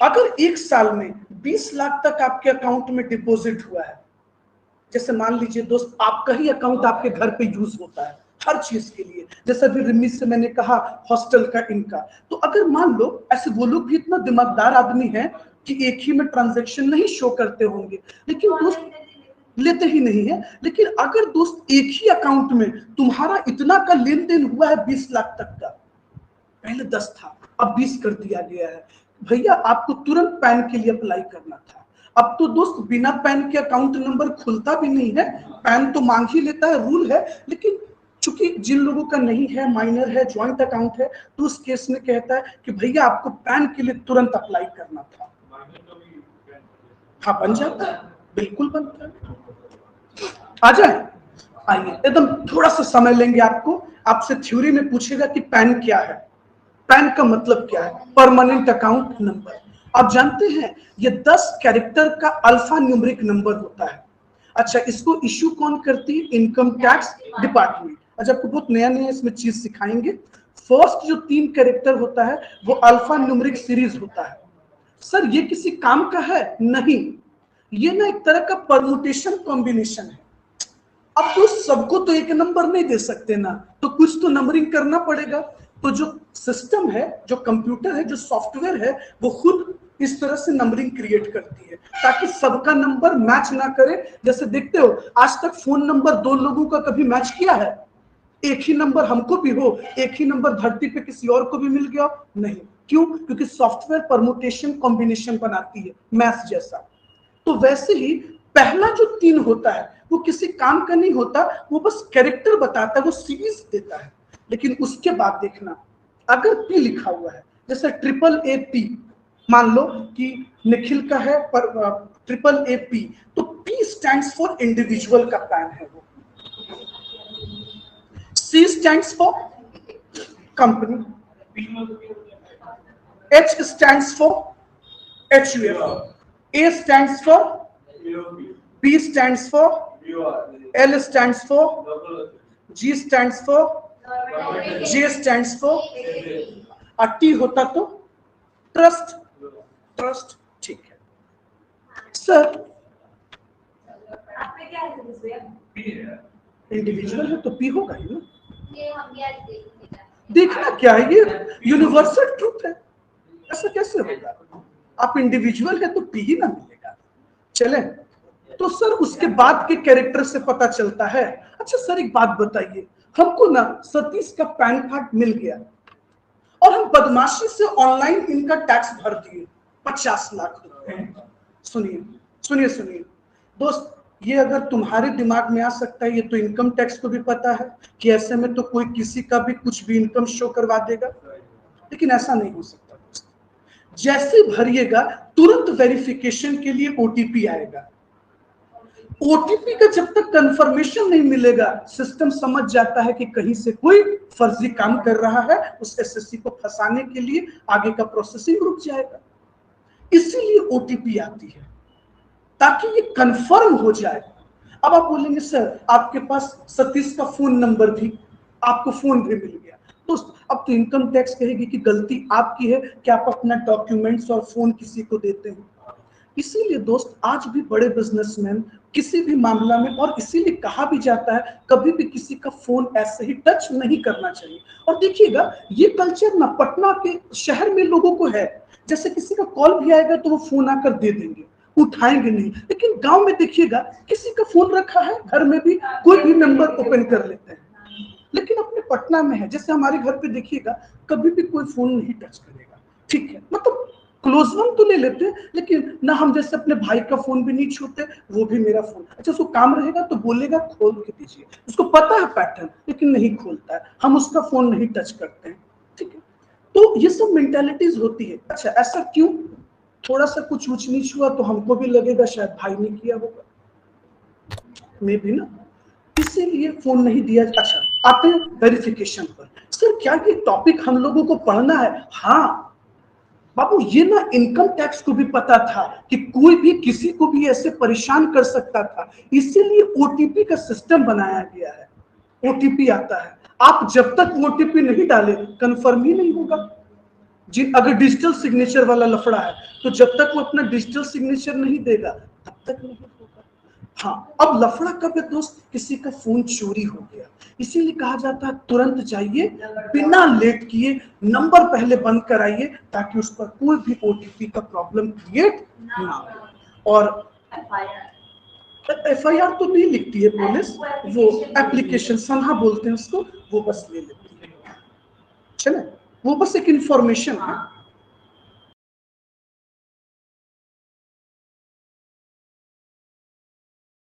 अगर 1 साल में 20 लाख तक आपके अकाउंट में डिपॉजिट हुआ है, जैसे मान लीजिए दोस्त आपका ही अकाउंट आपके घर पे यूज होता है हर चीज के लिए, जैसे अभी रिमी से मैंने कहा हॉस्टल का इनका, तो अगर मान लो ऐसे वो लोग भी इतना दिमागदार आदमी है कि एक ही में ट्रांजैक्शन नहीं शो करते होंगे, लेकिन दोस्त लेते ही नहीं है, लेकिन अगर दोस्त एक ही अकाउंट में तुम्हारा इतना का लेन देन हुआ है 20 लाख तक का, पहले 10 था अब 20 कर दिया गया है, भैया आपको तुरंत पैन के लिए अप्लाई करना था। अब तो दोस्त बिना पैन के अकाउंट नंबर खुलता भी नहीं है, पैन तो मांग ही लेता है, रूल है, लेकिन चूंकि जिन लोगों का नहीं है, माइनर है, ज्वाइंट अकाउंट है, तो उस केस में कहता है कि भैया आपको पैन के लिए तुरंत अप्लाई करना था। हाँ बन जाता है, बिल्कुल बनता है। आ जाए, आइए, एकदम थोड़ा सा समय लेंगे आपको, आपसे थ्योरी में पूछेगा कि पैन क्या है, पैन का मतलब क्या है, परमानेंट अकाउंट नंबर। आप जानते हैं ये 10 कैरेक्टर का अल्फा न्यूमेरिक नंबर होता है। अच्छा, इसको इश्यू कौन करती है? Income tax department. अच्छा, आपको बहुत नया नया इसमें चीज सिखाएंगे। फर्स्ट जो 3 कैरेक्टर होता है वो अल्फा न्यूमेरिक सीरीज होता है। सर ये किसी काम का है? नहीं, ये ना एक तरह का परमुटेशन कॉम्बिनेशन है। अब तो सबको तो एक नंबर नहीं दे सकते ना, तो कुछ तो नंबरिंग करना पड़ेगा। तो जो सिस्टम है, जो कंप्यूटर है, जो सॉफ्टवेयर है, वो खुद इस तरह से नंबरिंग क्रिएट करती है ताकि सबका नंबर मैच ना करे। जैसे देखते हो आज तक फोन नंबर 2 लोगों का कभी मैच किया है? एक ही नंबर हमको भी हो, एक ही नंबर धरती पे किसी और को भी मिल गया, नहीं। क्यों? क्योंकि सॉफ्टवेयर परमुटेशन कॉम्बिनेशन बनाती है, मैथ जैसा। तो वैसे ही पहला जो 3 होता है वो किसी काम का नहीं होता, वो बस कैरेक्टर बताता है, वो सीरीज देता है। लेकिन उसके बाद देखना, अगर P लिखा हुआ है, जैसे AAAP, मान लो कि निखिल का है पर AAAP, तो P स्टैंड्स फॉर इंडिविजुअल का पैन है वो, C stands for company, H stands for HUF, A stands for, B stands for, L stands for, G stands for, J stands for, और T होता तो ट्रस्ट। ट्रस्ट, ठीक है। Sir आप में क्या है दिस वे? इंडिविजुअल है तो पी होगा ही ना। ये हम भी आज देखेंगे। देखना क्या है, ये यूनिवर्सल ट्रूथ है, ऐसा कैसे होगा? आप इंडिविजुअल है तो पी ही ना मिलेगा। चले तो सर उसके बाद के कैरेक्टर से पता चलता है। अच्छा सर एक बात बताइए, हमको ना सतीश का पैन कार्ड मिल गया और हम बदमाशी से ऑनलाइन इनका टैक्स भर दिए 50 लाख रुपए। सुनिए सुनिए सुनिए दोस्त, ये अगर तुम्हारे दिमाग में आ सकता है, ये तो इनकम टैक्स को भी पता है कि ऐसे में तो कोई किसी का भी कुछ भी इनकम शो करवा देगा, लेकिन ऐसा नहीं हो सकता दोस्त। जैसे भरिएगा तुरंत वेरिफिकेशन के लिए ओटीपी आएगा। ओटीपी का जब तक कंफर्मेशन नहीं मिलेगा, सिस्टम समझ जाता है कि कहीं से कोई फर्जी काम कर रहा है, उस एसएससी को फंसाने के लिए आगे का प्रोसेसिंग रुक जाएगा। इसीलिए ओटीपी आती है ताकि ये कंफर्म हो जाए। अब आप बोलेंगे सर आपके पास सतीश का फोन नंबर भी, आपको फोन भी मिल गया। दोस्त अब तो इनकम टैक्स कहेगी कि गलती आपकी है कि आप अपना डॉक्यूमेंट्स और फोन किसी को देते हैं। इसीलिए दोस्त आज भी बड़े बिजनेसमैन किसी भी मामला में, और इसीलिए कहा भी जाता है कभी भी किसी का फोन ऐसे ही टच नहीं करना चाहिए। और देखिएगा ये कल्चर ना पटना के शहर में लोगों को है, जैसे किसी का कॉल भी आएगा तो वो फोन आकर दे देंगे, उठाएंगे नहीं। लेकिन गांव में देखिएगा किसी का फोन रखा है घर में भी, कोई भी नंबर ओपन कर लेते हैं। लेकिन अपने पटना में है, जैसे हमारे घर पे देखिएगा कभी भी कोई फोन नहीं टच करेगा, ठीक है, मतलब क्लोज वन तो ले लेते हैं, लेकिन ना हम जैसे अपने भाई का फोन भी नहीं छूते, वो भी मेरा फोन। अच्छा उसको काम रहेगा तो बोलेगा खोल के दीजिए, उसको पता है पैटर्न, लेकिन नहीं खोलता है। हम उसका फोन नहीं टच करते हैं, ठीक है। तो ये सब मेंटालिटीज होती है। अच्छा ऐसा क्यों? थोड़ा सा कुछ ऊंच नीच हुआ तो हमको भी लगेगा शायद भाई ने किया होगा, मैं भी ना, इसीलिए फोन नहीं दिया। अच्छा आते हैं वेरिफिकेशन पर। सर क्या ये टॉपिक हम लोगों को पढ़ना है? हाँ बाबू, ये ना इनकम टैक्स को भी पता था कि कोई भी किसी को भी ऐसे परेशान कर सकता था, इसीलिए ओटीपी का सिस्टम बनाया गया है। ओटीपी आता है, आप जब तक ओटीपी नहीं डाले कंफर्म ही नहीं होगा। जी अगर डिजिटल सिग्नेचर वाला लफड़ा है तो जब तक वो अपना डिजिटल सिग्नेचर नहीं देगा तब तक नहीं होगा। हाँ अब लफड़ा कब है दोस्त? किसी का फोन चोरी हो गया, इसीलिए कहा जाता है तुरंत जाइए, बिना लेट किए नंबर पहले बंद कराइए ताकि उस पर कोई भी ओटीपी का प्रॉब्लम क्रिएट ना हो। और एफआईआर तो नहीं लिखती है पुलिस, वो एप्लीकेशन सनहा बोलते हैं उसको, वो बस ले लेती है। चले वो बस एक इंफॉर्मेशन है।